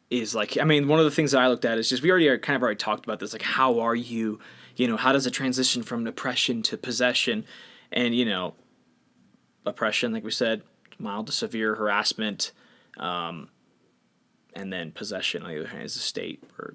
is like, I mean, one of the things that I looked at is just, we already talked about this, like, how are you, how does it transition from oppression to possession? And, oppression, like we said, mild to severe harassment, and then possession, on the other hand, is a state where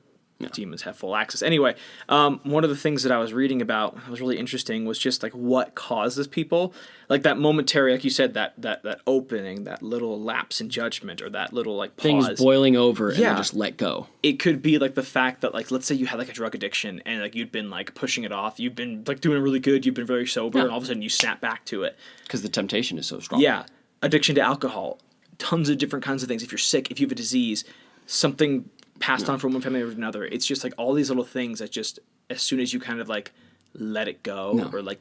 demons have full access. Anyway, one of the things that I was reading about that was really interesting was just like what causes people, like that momentary, like you said, that opening, that little lapse in judgment, or that little like pause. Things boiling over and Yeah. then just let go. It could be like the fact that, like, let's say you had like a drug addiction and like you'd been like pushing it off, you've been like doing really good, you've been very sober, and all of a sudden you snap back to it. Because the temptation is so strong. Yeah, addiction to alcohol, tons of different kinds of things. If you're sick, if you have a disease, something passed on from one family to another. It's just like all these little things that just, as soon as you kind of like let it go or like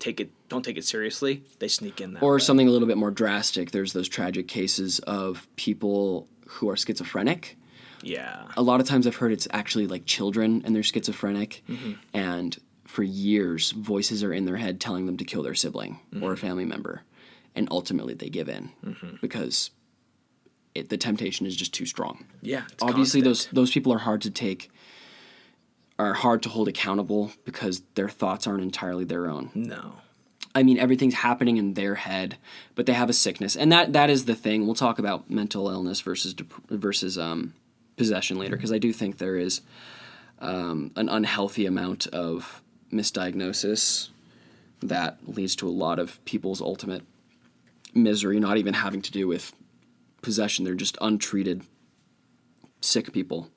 don't take it seriously, they sneak in that Or way. something a little bit more drastic. There's those tragic cases of people who are schizophrenic. Yeah. A lot of times I've heard it's actually like children and they're schizophrenic. And for years, voices are in their head telling them to kill their sibling or a family member. And ultimately they give in because the temptation is just too strong. Yeah. It's Obviously, constant. those people are hard to hold accountable because their thoughts aren't entirely their own. No. I mean, everything's happening in their head, but they have a sickness, and that is the thing. We'll talk about mental illness versus possession later, because I do think there is an unhealthy amount of misdiagnosis that leads to a lot of people's ultimate misery, not even having to do with possession. They're just untreated sick people.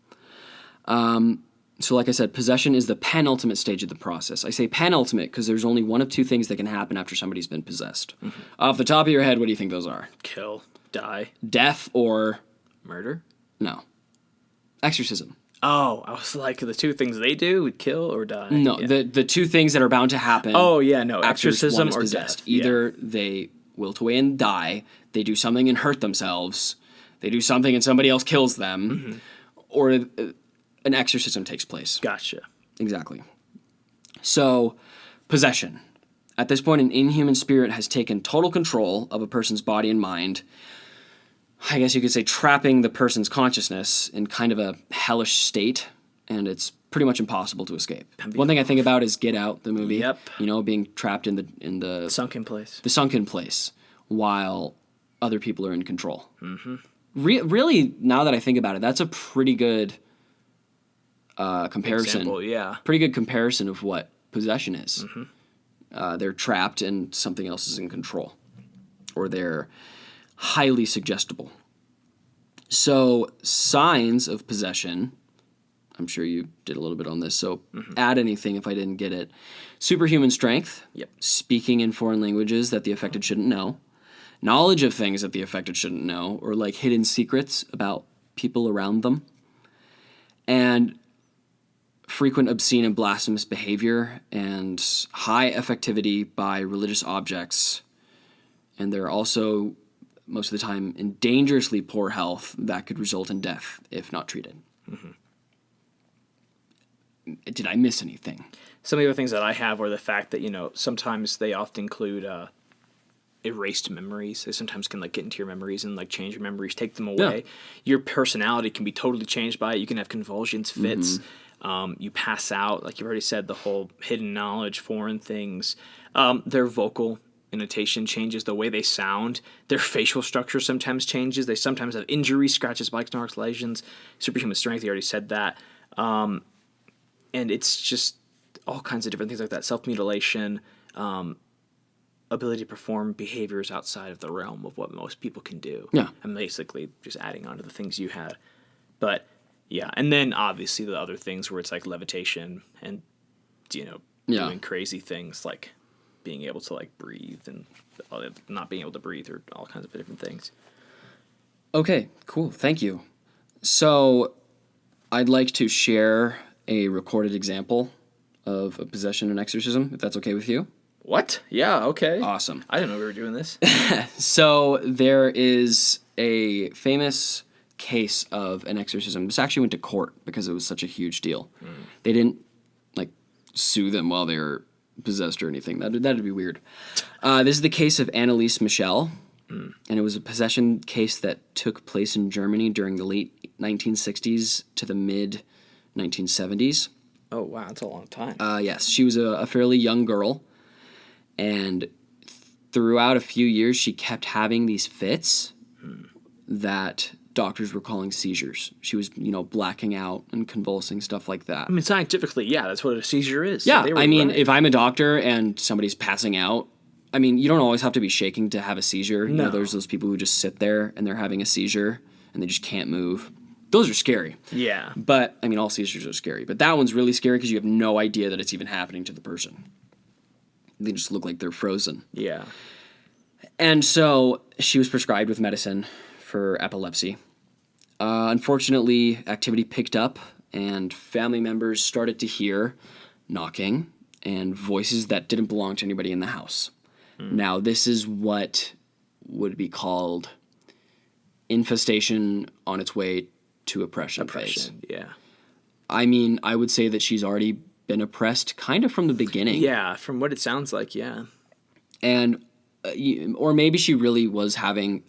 So like I said, possession is the penultimate stage of the process. I say penultimate because there's only one of two things that can happen after somebody's been possessed. Off the top of your head, what do you think those are? Kill, die, Death or... murder. No. Exorcism. Oh, I was like, the two things they do would kill or die. No, Yeah. the two things that are bound to happen. Oh yeah, no, after exorcism one is or possessed. death. Either they wilt away and die, they do something and hurt themselves, they do something and somebody else kills them, or an exorcism takes place. Gotcha. Exactly. So, possession. At this point, an inhuman spirit has taken total control of a person's body and mind. I guess you could say, trapping the person's consciousness in kind of a hellish state, and it's pretty much impossible to escape. One thing I think about is Get Out, the movie. Yep. You know, being trapped in the Sunken place. the sunken place while other people are in control. Mm-hmm. Really, now that I think about it, that's a pretty good comparison. Example, yeah. Pretty good comparison of what possession is. Mm-hmm. They're trapped and something else is in control, or they're highly suggestible. So signs of possession, I'm sure you did a little bit on this, so add anything if I didn't get it. Superhuman strength, Yep. speaking in foreign languages that the affected shouldn't know, knowledge of things that the affected shouldn't know, or like hidden secrets about people around them, and frequent obscene and blasphemous behavior, and high affectivity by religious objects. And they're also, most of the time, in dangerously poor health that could result in death if not treated. Mm-hmm. Did I miss anything? Some of the other things that I have are the fact that, sometimes they often include erased memories. They sometimes can get into your memories and change your memories, take them away. Yeah. Your personality can be totally changed by it. You can have convulsions, fits. You pass out, like you've already said, the whole hidden knowledge, foreign things. Their vocal intonation changes, the way they sound. Their facial structure sometimes changes. They sometimes have injuries, scratches, bites, marks, lesions. Superhuman strength, you already said that. And it's just all kinds of different things like that. Self-mutilation, ability to perform behaviors outside of the realm of what most people can do. Yeah. I'm basically just adding on to the things you had. But, yeah. And then, obviously, the other things where it's like levitation and, doing crazy things like being able to, breathe and not being able to breathe, or all kinds of different things. Okay, cool. Thank you. So I'd like to share a recorded example of a possession and exorcism, if that's okay with you. What? Yeah, okay. Awesome. I didn't know we were doing this. So there is a famous case of an exorcism. This actually went to court because it was such a huge deal. They didn't sue them while they were possessed or anything. That'd be weird. This is the case of Anneliese Michel, and it was a possession case that took place in Germany during the late 1960s to the mid 1970s. Oh, wow, that's a long time. Yes, she was a fairly young girl, and throughout a few years, she kept having these fits that doctors were calling seizures. She was, blacking out and convulsing, stuff like that. I mean, scientifically, yeah, that's what a seizure is. Yeah, So I mean, right. if I'm a doctor and somebody's passing out, I mean, you don't always have to be shaking to have a seizure. No. There's those people who just sit there and they're having a seizure and they just can't move. Those are scary. Yeah. But, I mean, all seizures are scary. But that one's really scary because you have no idea that it's even happening to the person. They just look like they're frozen. Yeah. And so she was prescribed with medicine for epilepsy. Unfortunately, activity picked up and family members started to hear knocking and voices that didn't belong to anybody in the house. Now, this is what would be called infestation on its way to oppression phase. Yeah. I mean, I would say that she's already been oppressed kind of from the beginning. Yeah, from what it sounds like, yeah. And or maybe she really was having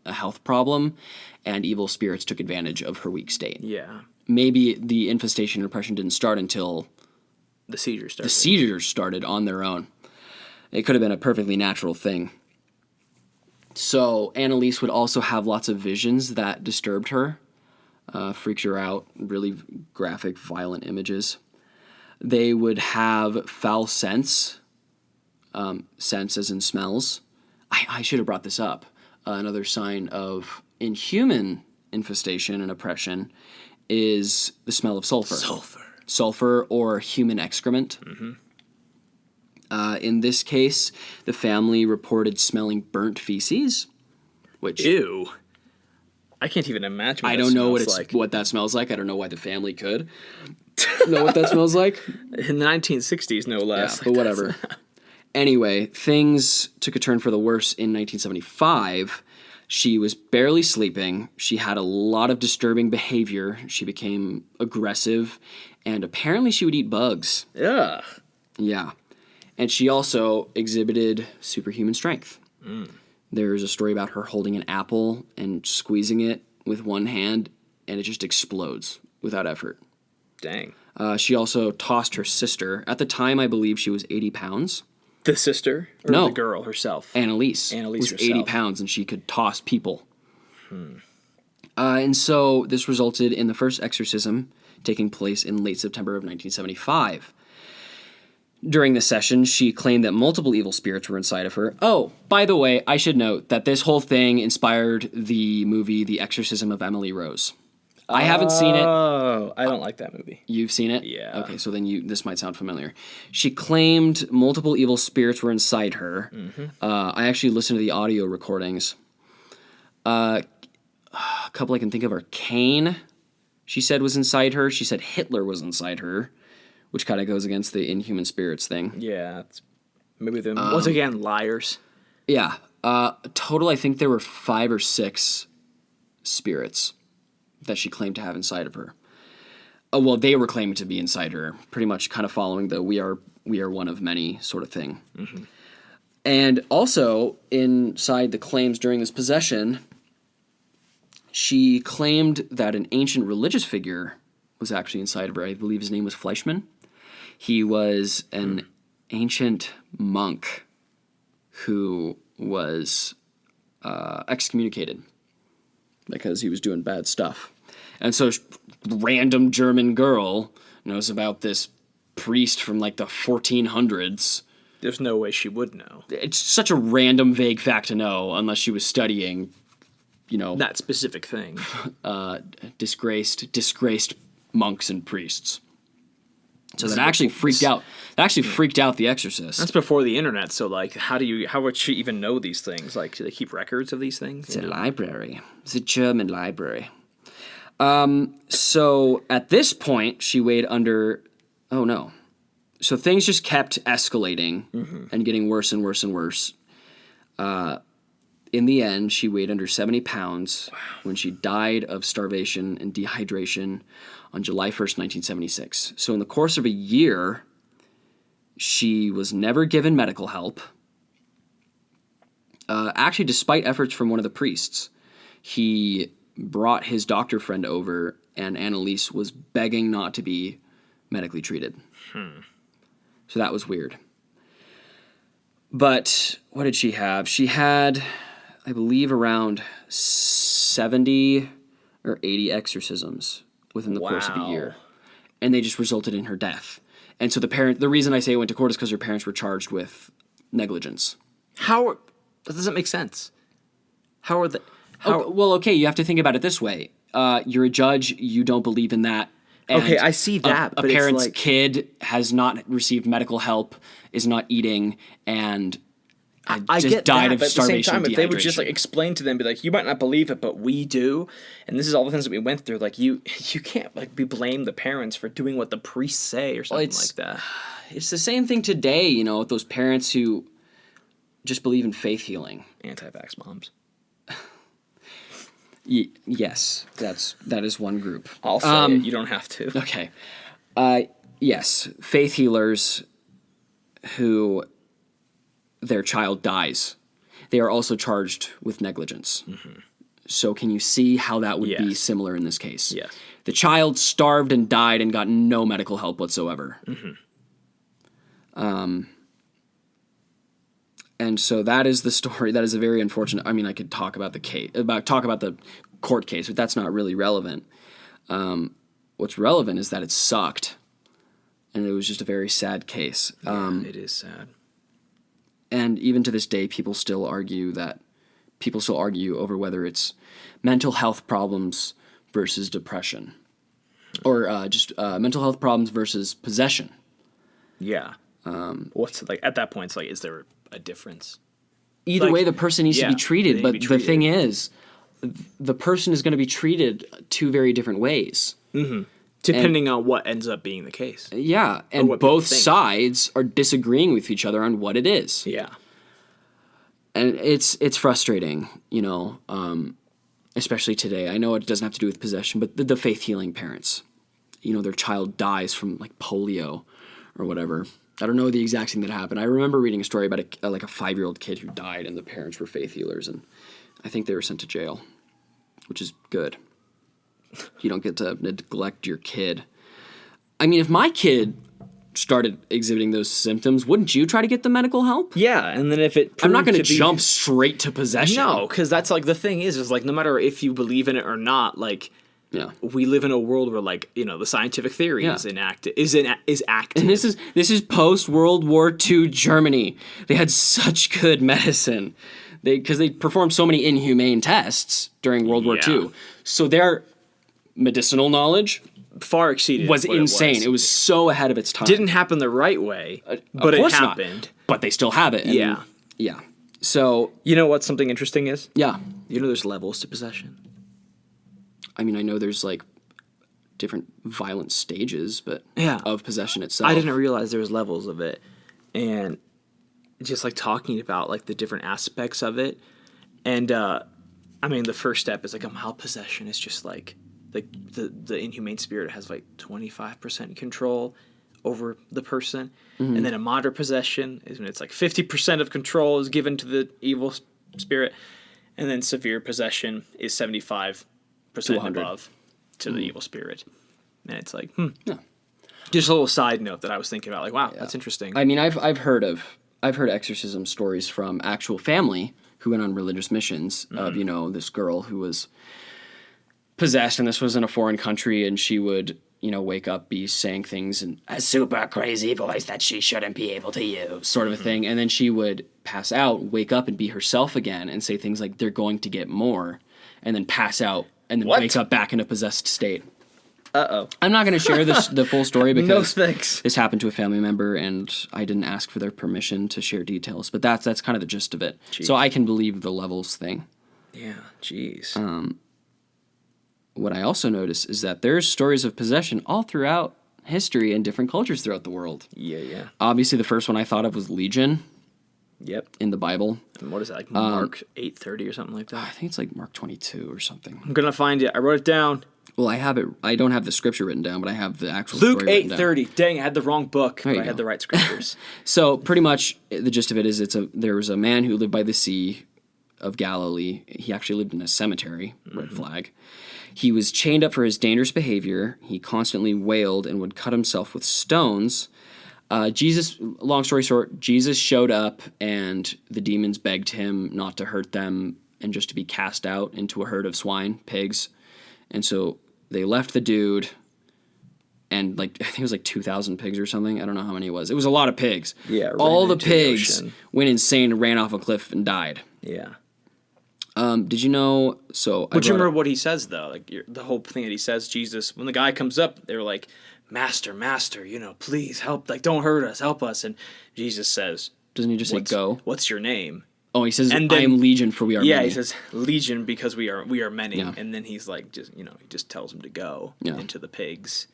a health problem and evil spirits took advantage of her weak state. Yeah. Maybe the infestation and oppression didn't start until The seizure started. the seizures started on their own. It could have been a perfectly natural thing. So Anneliese would also have lots of visions that disturbed her, freaked her out, really graphic, violent images. They would have foul scents, scents as in smells. I should have brought this up. Another sign of inhuman infestation and oppression is the smell of sulfur. Sulfur or human excrement. Mm-hmm. In this case, the family reported smelling burnt feces, which... Ew. I can't even imagine what I that don't know smells what that smells like. I don't know why the family could know what that smells like. In the 1960s, no less. Yeah, but whatever. Anyway, things took a turn for the worse in 1975. She was barely sleeping. She had a lot of disturbing behavior. She became aggressive, and apparently she would eat bugs. Ugh. Yeah. And she also exhibited superhuman strength. There's a story about her holding an apple and squeezing it with one hand, and it just explodes without effort. Dang. She also tossed her sister. At the time, I believe she was 80 pounds. The sister? Or No. the girl herself? Annalise was herself. 80 pounds, and she could toss people. And so this resulted in the first exorcism taking place in late September of 1975. During the session, she claimed that multiple evil spirits were inside of her. Oh, by the way, I should note that this whole thing inspired the movie The Exorcism of Emily Rose. I haven't seen it. Oh, I don't like that movie. You've seen it? Yeah. Okay, so then this might sound familiar. She claimed multiple evil spirits were inside her. I actually listened to the audio recordings. A couple I can think of are Cain, she said, was inside her. She said Hitler was inside her, which kind of goes against the inhuman spirits thing. Yeah. Maybe they're, once again, liars. Yeah. Total, I think there were 5 or 6 spirits that she claimed to have inside of her. Well, they were claiming to be inside her, pretty much kind of following the we are one of many sort of thing. And also, inside the claims during this possession, she claimed that an ancient religious figure was actually inside of her. I believe his name was Fleischmann. He was an ancient monk who was excommunicated because he was doing bad stuff. And so random German girl knows about this priest from like the 1400s. There's no way she would know. It's such a random, vague fact to know unless she was studying, that specific thing. disgraced monks and priests. So that actually freaked out. That actually freaked out the exorcist. That's before the internet, so like how would she even know these things? Like, do they keep records of these things? It's a library. It's a German library. So at this point, she weighed under... Oh, no. So things just kept escalating and getting worse and worse and worse. In the end, she weighed under 70 pounds when she died of starvation and dehydration on July 1st, 1976. So in the course of a year, she was never given medical help. Actually, despite efforts from one of the priests, he brought his doctor friend over, and Annalise was begging not to be medically treated. So that was weird. But what did she have? She had, I believe, around 70 or 80 exorcisms within the course of a year. And they just resulted in her death. And so the reason I say it went to court is because her parents were charged with negligence. That doesn't make sense. Well, okay, you have to think about it this way. You're a judge, you don't believe in that. And okay, I see that. A parent's kid has not received medical help, is not eating, and I just get died that, of but starvation at the same time, and if they would just dehydration. like explain to them, be like, you might not believe it, but we do, and this is all the things that we went through. Like you can't like blame the parents for doing what the priests say or something like that. It's the same thing today, with those parents who just believe in faith healing. Anti-vax moms. Yes, that is one group. I'll say it. You don't have to. Okay. Yes, faith healers who their child dies, they are also charged with negligence. So can you see how that would be similar in this case? Yes. The child starved and died and got no medical help whatsoever. And so that is the story. That is a very unfortunate. I mean, I could talk about the court case, but that's not really relevant. What's relevant is that it sucked, and it was just a very sad case. It is sad. And even to this day, people still argue over whether it's mental health problems versus depression, or just mental health problems versus possession. Yeah. What's like at that point? It's like, is there a difference? Either way, the person needs to be treated. But the thing is, the person is going to be treated 2 very different ways. Depending on what ends up being the case. Yeah, and both sides are disagreeing with each other on what it is. Yeah. And it's frustrating, especially today. I know it doesn't have to do with possession, but the faith healing parents, their child dies from like polio or whatever. I don't know the exact thing that happened. I remember reading a story about a 5-year-old kid who died, and the parents were faith healers, and I think they were sent to jail, which is good. You don't get to neglect your kid. I mean, if my kid started exhibiting those symptoms, wouldn't you try to get the medical help? Yeah, and then if it I'm not going to proved be- jump straight to possession. No, because that's like the thing is like no matter if you believe in it or not, like Yeah. we live in a world where like the scientific theory Yeah. is active. And this is post World War II Germany. They had such good medicine, because they performed so many inhumane tests during World War Yeah. II. So their medicinal knowledge far exceeded was what insane. It was so ahead of its time. Didn't happen the right way, but it course not. happened. But they still have it. And Yeah. yeah. So You know what something interesting is? yeah. You know there's levels to possession. I mean, I know there's like different violent stages, but Yeah. of possession itself. I didn't realize there was levels of it, and just like talking about like the different aspects of it, and I mean the first step is like a mild possession is just like the inhumane spirit has like 25% control over the person, and then a moderate possession is when it's like 50% of control is given to the evil spirit, and then severe possession is 75% To 100. above to the evil spirit, and it's like Yeah. just a little side note that I was thinking about, like, wow, that's interesting. I mean, I've heard exorcism stories from actual family who went on religious missions of, this girl who was possessed, and this was in a foreign country, and she would, wake up, be saying things in a super crazy voice that she shouldn't be able to use, sort of a thing, and then she would pass out, wake up, and be herself again, and say things like, they're going to get more, and then pass out, and then What? wake up back in a possessed state. Uh-oh. I'm not going to share the full story No because thanks. this happened to a family member, and I didn't ask for their permission to share details. But that's kind of the gist of it. Jeez. So I can believe the levels thing. Yeah, jeez. What I also notice is that there's stories of possession all throughout history and different cultures throughout the world. Yeah. Obviously, the first one I thought of was Legion Yep. in the Bible. And what is that, like Mark 8:30 or something like I that? think it's like Mark 22 or something. I'm gonna find it. I wrote it down. Well, I have it. I don't have the scripture written down, but I have the actual Luke story written down. 8:30. Dang, I had the wrong book, There but you I had go. the right scriptures. So pretty much the gist of it is there was a man who lived by the sea of Galilee. He actually lived in a cemetery, red flag. He was chained up for his dangerous behavior. He constantly wailed and would cut himself with stones. Jesus, long story short, Jesus showed up and the demons begged him not to hurt them and just to be cast out into a herd of swine, pigs. And so they left the dude, and I think it was 2,000 pigs or something. I don't know how many it was. It was a lot of pigs. Yeah, ran all the into the pigs ocean. went insane and ran off a cliff and died. Yeah. Did you know? So But you remember what he says though? Like the whole thing that he says, Jesus, when the guy comes up, they're like, Master, please help, like don't hurt us, help us. And Jesus says, Doesn't he just say go? What's your name? Oh, he says, And I then- am Legion, for we are Yeah, many. he says Legion because we are many. Yeah. And then he's like, he just tells him to go Yeah. into the pigs.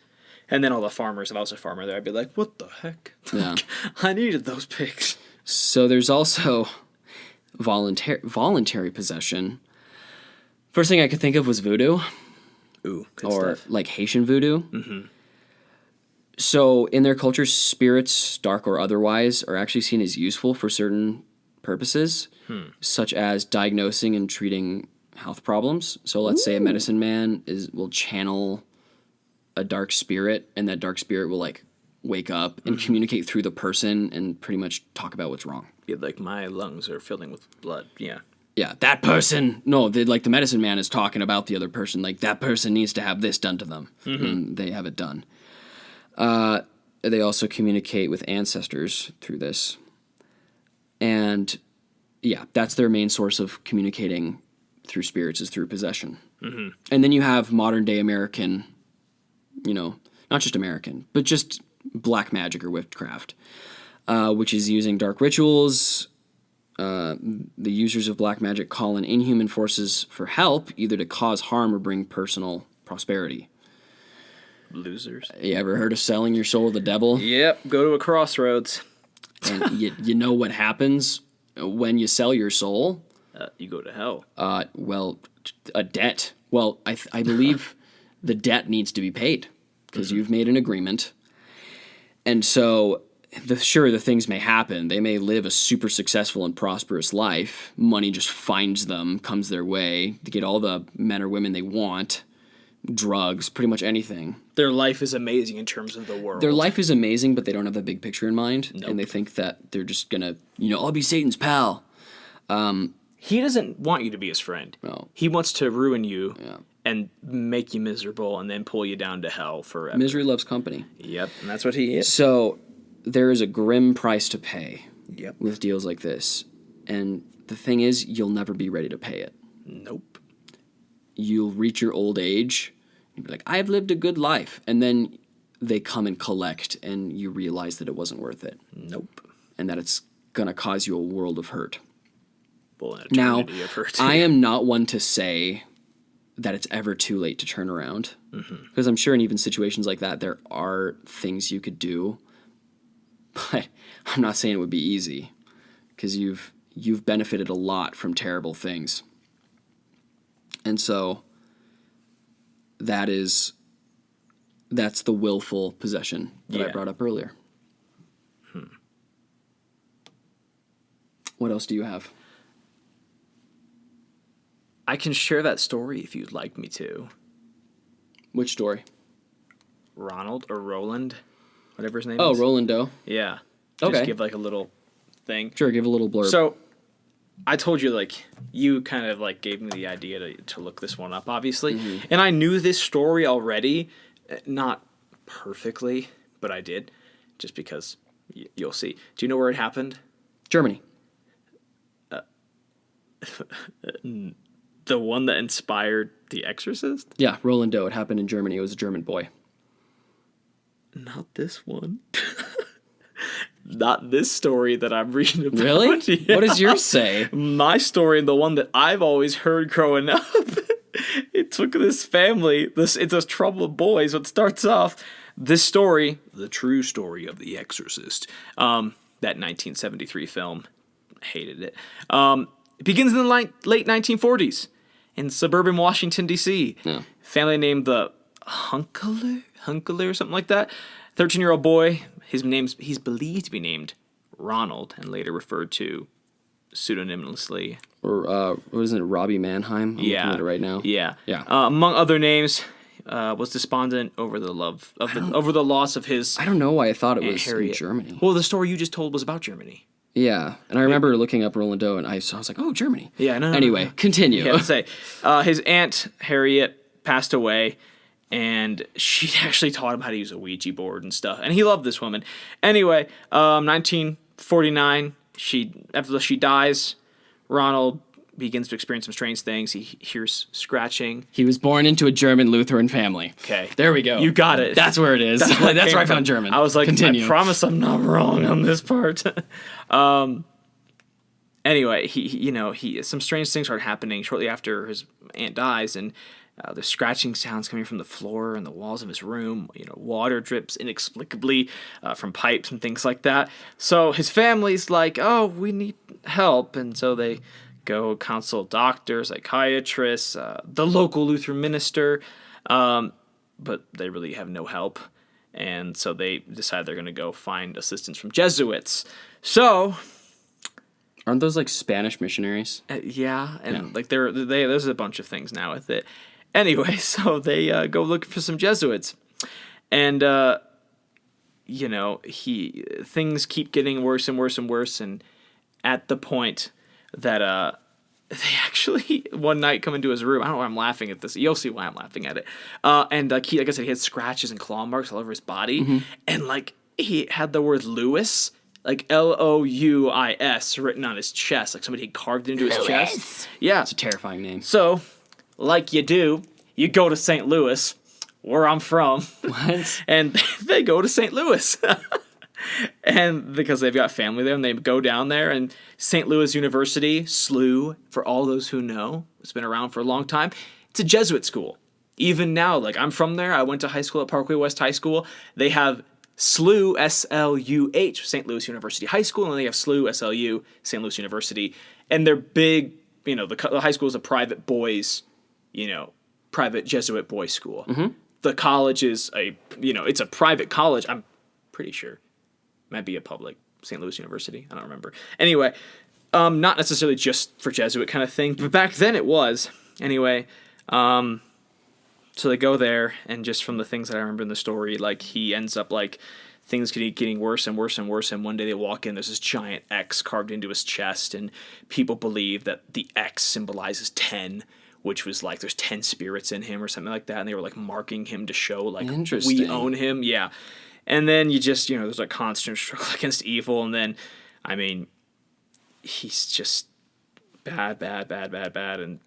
And then all the farmers, if I was a farmer there, I'd be like, what the heck? Yeah. I needed those pigs. So there's also voluntary possession. First thing I could think of was voodoo, Ooh, good or stuff. like Haitian voodoo. So in their culture, spirits, dark or otherwise, are actually seen as useful for certain purposes, such as diagnosing and treating health problems. So let's say a medicine man will channel a dark spirit, and that dark spirit will wake up and communicate through the person and pretty much talk about what's wrong. Yeah, like my lungs are filling with blood. Yeah. Yeah, that person. No, the medicine man is talking about the other person. Like, that person needs to have this done to them, and they have it done. They also communicate with ancestors through this, and yeah, that's their main source of communicating through spirits, is through possession. And then you have modern day American, not just American, but just black magic or witchcraft, which is using dark rituals. The users of black magic call in inhuman forces for help, either to cause harm or bring personal prosperity. Losers. You ever heard of selling your soul to the devil? Yep, go to a crossroads. And you know what happens when you sell your soul? You go to hell. Well, a debt. Well, I believe the debt needs to be paid because you've made an agreement. And so the things may happen. They may live a super successful and prosperous life. Money just finds them, comes their way. They get all the men or women they want, drugs, pretty much anything. Their life is amazing in terms of the world. Their life is amazing, but they don't have the big picture in mind. Nope. And they think that they're just going to, I'll be Satan's pal. He doesn't want you to be his friend. No. He wants to ruin you Yeah. and make you miserable and then pull you down to hell forever. Misery loves company. Yep, and that's what he is. So there is a grim price to pay Yep. with deals like this. And the thing is, you'll never be ready to pay it. Nope. You'll reach your old age, you'll be like, I've lived a good life. And then they come and collect, and you realize that it wasn't worth it. Nope. And that it's going to cause you a world of hurt. Well, an Now, eternity of hurt. I am not one to say that it's ever too late to turn around. Because I'm sure in even situations like that, there are things you could do. But I'm not saying it would be easy. Because you've benefited a lot from terrible things. And so that's the willful possession that I Yeah. brought up earlier. What else do you have? I can share that story if you'd like me to. Which story? Ronald or Roland, whatever his name Oh, is. Roland Doe. Yeah. Okay. Just give like a little thing. Sure, give a little blurb. So, I told you, like, you kind of, like, gave me the idea to look this one up, obviously. Mm-hmm. And I knew this story already. Not perfectly, but I did. Just because you'll see. Do you know where it happened? Germany. The one that inspired The Exorcist? Yeah, Roland Doe. It happened in Germany. It was a German boy. Not this one. Not this story that I'm reading about. Really? Yeah. What does yours say? My story, and the one that I've always heard growing up. It took this family. It's a trouble of boys. So it starts off this story, the true story of The Exorcist. That 1973 film. Hated it. It begins in the late 1940s in suburban Washington, D.C. Yeah. Family named the Hunkler or something like that. 13-year-old boy. He's believed to be named Ronald and later referred to pseudonymously. Or, what is it, Robbie Mannheim? I'm looking at it right now. Yeah. Yeah. Among other names, was despondent over the loss of his I don't know why I thought it Aunt was in Harriet. Germany. Well, the story you just told was about Germany. Yeah, and I remember looking up Roland Doe, and I was like, oh, Germany. Yeah, no. Anyway, continue. Yeah, say his Aunt Harriet passed away, and she actually taught him how to use a Ouija board and stuff, and he loved this woman. Anyway, 1949, after she dies, Ronald begins to experience some strange things. He hears scratching. He was born into a German Lutheran family. Okay. There we go. You got it. That's where it is. That's where where I from. found German. I was like, continue. I promise I'm not wrong on this part. Anyway, he some strange things start happening shortly after his aunt dies, and there's scratching sounds coming from the floor and the walls of his room. Water drips inexplicably from pipes and things like that. So his family's like, oh, we need help, and so they go consult doctors, psychiatrists, the local Lutheran minister, but they really have no help. And so they decide they're going to go find assistance from Jesuits. So, Aren't those like Spanish missionaries? yeah, and like there's a bunch of things now with it. Anyway, so they go looking for some Jesuits, and things keep getting worse and worse and worse, and at the point that they actually one night come into his room. I don't know why I'm laughing at this. You'll see why I'm laughing at it. And like I said, he had scratches and claw marks all over his body, and like he had the word Louis, like Louis, written on his chest, like somebody had carved it into his chest. Yeah, It's a terrifying name. so like you do, you go to St. Louis, where I'm from. What? And they go to St. Louis. And because they've got family there, and they go down there, and St. Louis University, SLU, for all those who know, it's been around for a long time. It's a Jesuit school. Even now, like I'm from there, I went to high school at Parkway West High School. They have SLU, SLUH, St. Louis University High School, and then they have SLU, SLU, St. Louis University. And they're big, the high school is a private boys, private Jesuit boys school. The college is it's a private college, I'm pretty sure. Might be a public St. Louis University. I don't remember. Anyway, not necessarily just for Jesuit kind of thing, but back then it was. Anyway, so they go there, and just from the things that I remember in the story, like, he ends up, like, things getting worse and worse and worse, and one day they walk in, there's this giant X carved into his chest, and people believe that the X symbolizes 10, which was like there's 10 spirits in him or something like that, and they were like marking him to show like we own him. Yeah. And then you just, there's a constant struggle against evil, and then, I mean, he's just bad, and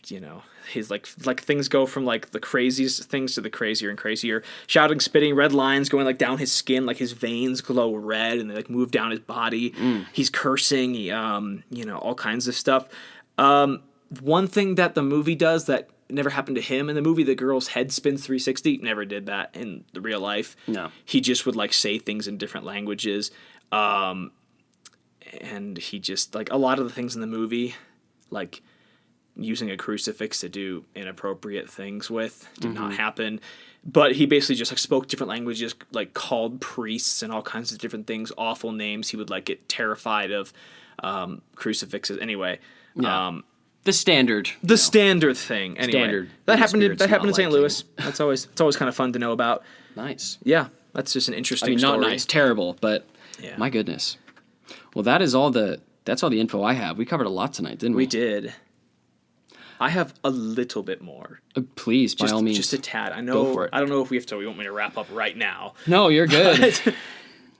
he's like things go from like the craziest things to the crazier and crazier. Shouting, spitting, red lines going like down his skin, like his veins glow red, and they like move down his body. He's cursing, all kinds of stuff. One thing that the movie does that never happened to him in the movie, the girl's head spins 360, never did that in the real life. No. He just would like say things in different languages. And he just, like, a lot of the things in the movie, like using a crucifix to do inappropriate things with, did not happen. But he basically just like spoke different languages, like called priests and all kinds of different things, awful names. He would like get terrified of crucifixes. Anyway, the standard standard thing. Anyway, standard. That happened in St. Louis. It's always kind of fun to know about. Nice. Yeah, that's just an interesting story. Not nice, terrible, but my goodness. Well, that's all the info I have. We covered a lot tonight, didn't we? We did. I have a little bit more. Please, by all means. Just a tad. I know. Go for it. I don't know if we want me to wrap up right now. No, you're good.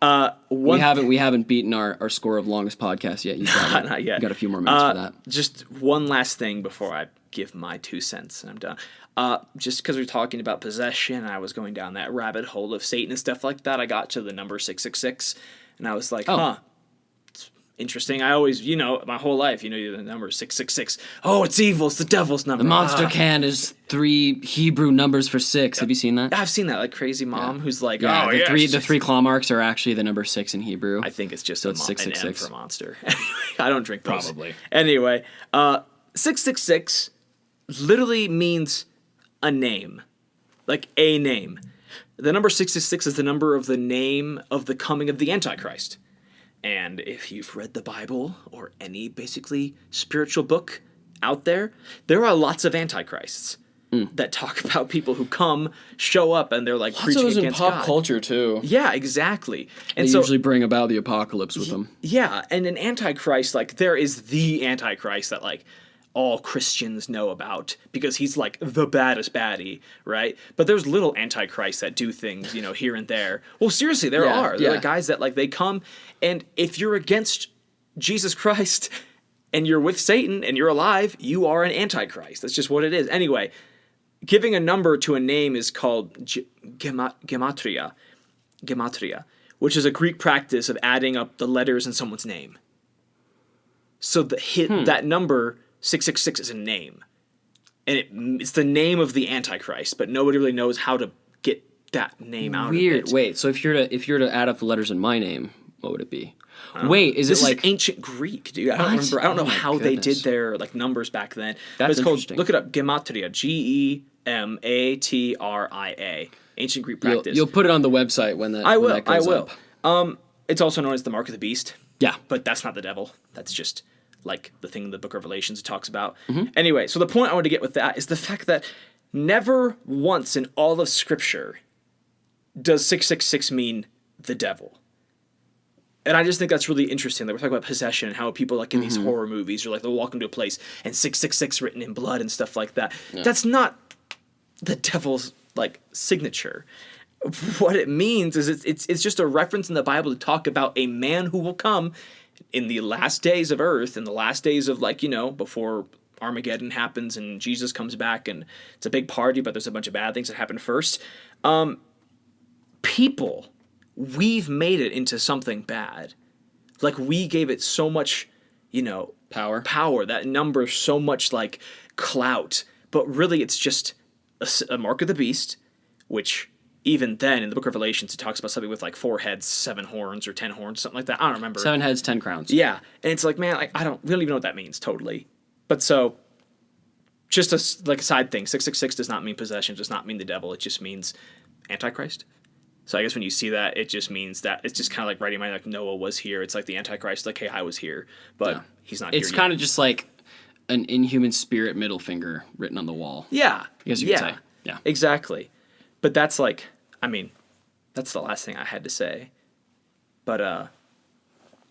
We One haven't beaten our score of longest podcast yet. Not yet. You got a few more minutes for that. Just one last thing before I give my 2 cents and I'm done. Just because we're talking about possession, and I was going down that rabbit hole of Satan and stuff like that, I got to the number 666, and I was like, it's interesting. I always, my whole life, the number 666. Oh, it's evil. It's the devil's number. The monster can is 3 Hebrew numbers for 6. Have you seen that? I've seen that, like Crazy Mom, who's like, the 3 claw marks are actually the number 6 in Hebrew. I think it's just so it's an 666 M for monster. I don't drink those. Probably. Anyway, 666 literally means a name, like a name. The number 666 is the number of the name of the coming of the Antichrist. And if you've read the Bible or any basically spiritual book out there, there are lots of antichrists that talk about people who show up, and they're like preaching against God. Lots of those in pop culture too. Yeah, exactly. And they usually bring about the apocalypse with them. Yeah, and an antichrist, like, there is the antichrist that like all Christians know about because he's like the baddest baddie, right? But there's little antichrists that do things, here and there. Well, seriously, there are. There are guys that like they come, and if you're against Jesus Christ and you're with Satan and you're alive, you are an antichrist. That's just what it is. Anyway, giving a number to a name is called gematria, which is a Greek practice of adding up the letters in someone's name. So that number 666 is a name, and it's the name of the Antichrist, but nobody really knows how to get that name out. Weird. Of it. Wait, so if you're to add up the letters in my name, what would it be? Wait, this is ancient Greek, dude? I don't remember. I don't know how goodness. they did their like numbers back then. That's but it's interesting. Look it up. Gematria. Gematria. Ancient Greek practice. You'll put it on the website when that. I will. When that goes up. It's also known as the Mark of the Beast. Yeah, but that's not the devil. That's just like the thing in the Book of Revelations talks about. Anyway, so the point I want to get with that is the fact that never once in all of Scripture does 666 mean the devil. And I just think that's really interesting that we're talking about possession and how people like in these horror movies are like they'll walk into a place and 666 written in blood and stuff like that. Yeah. That's not the devil's like signature. What it means is it's just a reference in the Bible to talk about a man who will come in the last days of earth, in the last days of before Armageddon happens and Jesus comes back and it's a big party, but there's a bunch of bad things that happen first. We've made it into something bad. Like we gave it so much, power, that number so much like clout, but really it's just a mark of the beast, which even then, in the Book of Revelations, it talks about something with like 4 heads, 7 horns, or 10 horns, something like that. I don't remember. 7 heads, 10 crowns. Yeah, and it's like, man, we don't even know what that means totally. But so, just a side thing, 666 does not mean possession, does not mean the devil. It just means Antichrist. So I guess when you see that, it just means that it's just kind of like writing my like Noah was here. It's like the Antichrist, like, hey, I was here, but he's not here It's yet. kind of just like an inhuman spirit middle finger written on the wall. Yeah. I guess you could say. Yeah. Exactly. But that's like, I mean, that's the last thing I had to say. But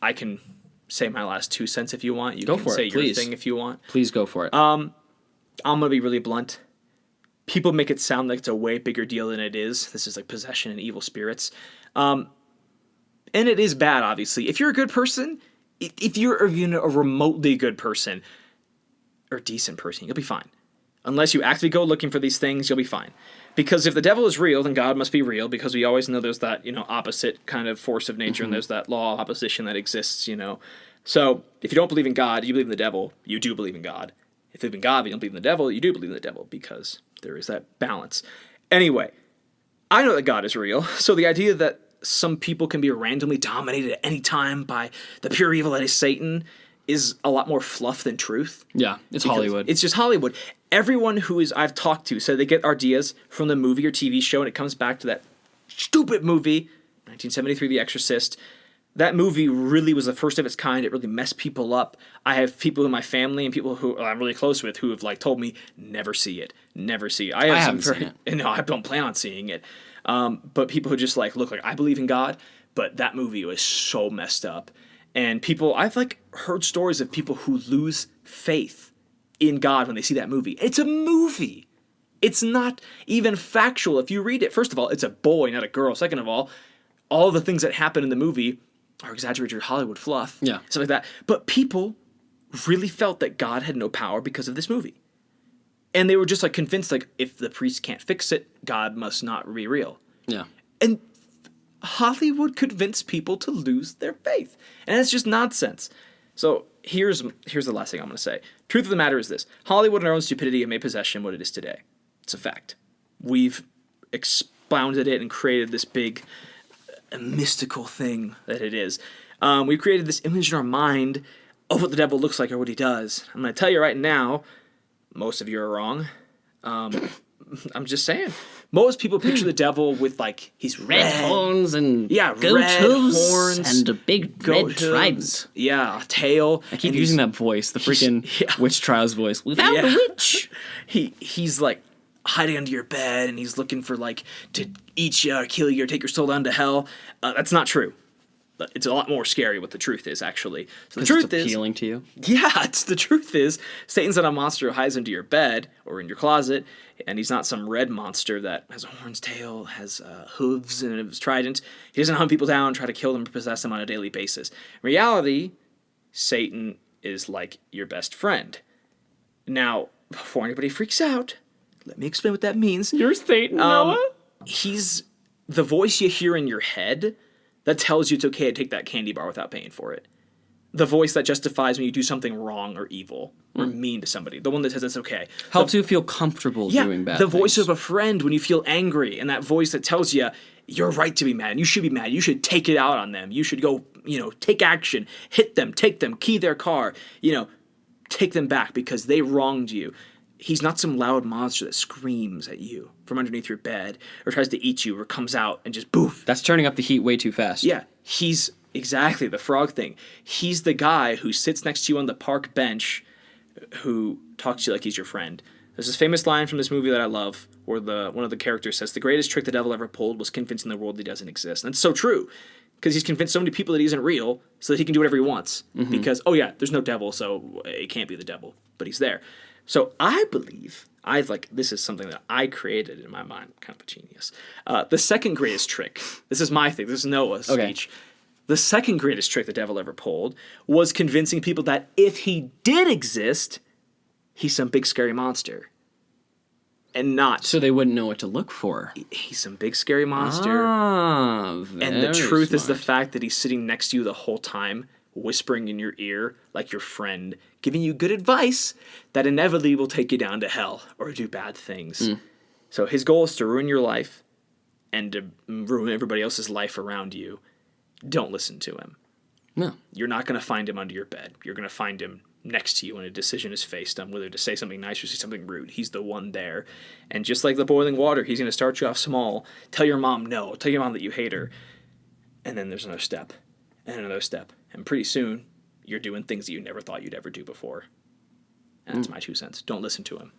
I can say my last 2 cents if you want. You Go can for it, say your please. thing if you want. Please go for it. I'm going to be really blunt. People make it sound like it's a way bigger deal than it is. This is like possession and evil spirits. And it is bad, obviously. If you're a good person, if you're even a remotely good person or decent person, you'll be fine. Unless you actively go looking for these things, you'll be fine. Because if the devil is real, then God must be real, because we always know there's that, opposite kind of force of nature, and there's that law of opposition that exists, So if you don't believe in God, you believe in the devil, you do believe in God. If you believe in God, but you don't believe in the devil, you do believe in the devil, because there is that balance. Anyway, I know that God is real, so the idea that some people can be randomly dominated at any time by the pure evil that is Satan is a lot more fluff than truth. Yeah, it's Hollywood. It's just Hollywood. Everyone I've talked to said they get ideas from the movie or TV show, and it comes back to that stupid movie, 1973, The Exorcist. That movie really was the first of its kind. It really messed people up. I have people in my family and people who I'm really close with who have told me, never see it. Never see it. I haven't seen it. And no, I don't plan on seeing it. But people who just look like, I believe in God, but that movie was so messed up. And I've heard stories of people who lose faith in God when they see that movie. It's a movie. It's not even factual. If you read it, first of all, it's a boy, not a girl. Second of all the things that happen in the movie are exaggerated Hollywood fluff. Yeah. Stuff like that. But people really felt that God had no power because of this movie. And they were just convinced if the priest can't fix it, God must not be real. Yeah. And Hollywood convinced people to lose their faith. And that's just nonsense. So here's the last thing I'm going to say. Truth of the matter is this. Hollywood and our own stupidity have made possession what it is today. It's a fact. We've expounded it and created this big mystical thing that it is. We've created this image in our mind of what the devil looks like or what he does. I'm going to tell you right now, most of you are wrong. I'm just saying. Most people picture the devil with he's Red horns and goat red hooves horns and a big goat red trident. Yeah, a tail. I keep using that voice, the freaking Witch Trials voice. We found the witch. He's hiding under your bed, and he's looking for to eat you or kill you or take your soul down to hell. That's not true. It's a lot more scary what the truth is, actually. So the truth it's appealing to you? Yeah, the truth is, Satan's not a monster who hides under your bed or in your closet, and he's not some red monster that has a horn's tail, has hooves, and a trident. He doesn't hunt people down, try to kill them, or possess them on a daily basis. In reality, Satan is like your best friend. Now, before anybody freaks out, let me explain what that means. You're Satan, Noah? He's the voice you hear in your head that tells you it's okay to take that candy bar without paying for it. The voice that justifies when you do something wrong or evil or mean to somebody. The one that says it's okay. Helps you feel comfortable doing bad the voice things. of a friend when you feel angry, and that voice that tells you you're right to be mad. You should be mad. You should take it out on them. You should go, take action, hit them, take them, key their car, take them back because they wronged you. He's not some loud monster that screams at you from underneath your bed or tries to eat you or comes out and just boof. That's turning up the heat way too fast. Yeah, he's exactly the frog thing. He's the guy who sits next to you on the park bench who talks to you like he's your friend. There's this famous line from this movie that I love where one of the characters says, the greatest trick the devil ever pulled was convincing the world that he doesn't exist. And it's so true because he's convinced so many people that he isn't real so that he can do whatever he wants. Mm-hmm. Because, there's no devil, so it can't be the devil, but he's there. So I believe, this is something that I created in my mind, kind of a genius. The second greatest trick, this is my thing, this is Noah's speech. The second greatest trick the devil ever pulled was convincing people that if he did exist, he's some big scary monster. And not. So they wouldn't know what to look for. He's some big scary monster. And the truth is the fact that he's sitting next to you the whole time, whispering in your ear like your friend, giving you good advice that inevitably will take you down to hell or do bad things. So his goal is to ruin your life and to ruin everybody else's life around you. Don't listen to him. No. You're not going to find him under your bed. You're going to find him next to you when a decision is faced on whether to say something nice or say something rude. He's the one there. And just like the boiling water, he's going to start you off small. Tell your mom no. Tell your mom that you hate her. And then there's another step and another step. And pretty soon, you're doing things that you never thought you'd ever do before. And that's my 2 cents. Don't listen to him.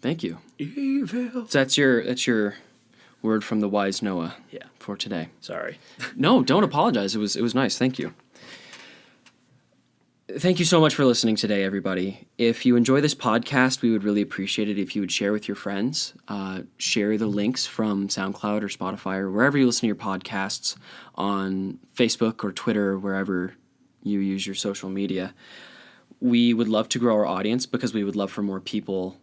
Thank you. Evil. So that's your word from the wise Noah. Yeah. For today. Sorry. No, don't apologize. It was nice. Thank you. Thank you so much for listening today, everybody. If you enjoy this podcast, we would really appreciate it if you would share with your friends. Share the links from SoundCloud or Spotify or wherever you listen to your podcasts on Facebook or Twitter or wherever you use your social media. We would love to grow our audience because we would love for more people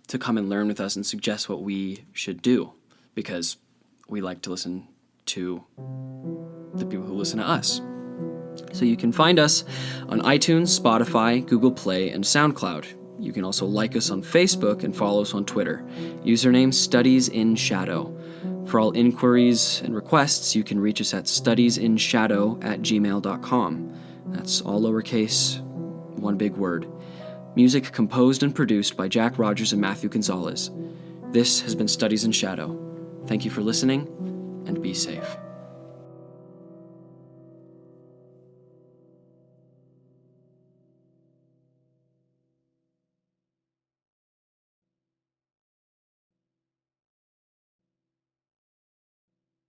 to come and learn with us and suggest what we should do because we like to listen to the people who listen to us. So you can find us on iTunes, Spotify, Google Play, and SoundCloud. You can also like us on Facebook and follow us on Twitter. Username Studies in Shadow. For all inquiries and requests, you can reach us at studiesinShadow@gmail.com. That's all lowercase, one big word. Music composed and produced by Jack Rogers and Matthew Gonzalez. This has been Studies in Shadow. Thank you for listening, and be safe.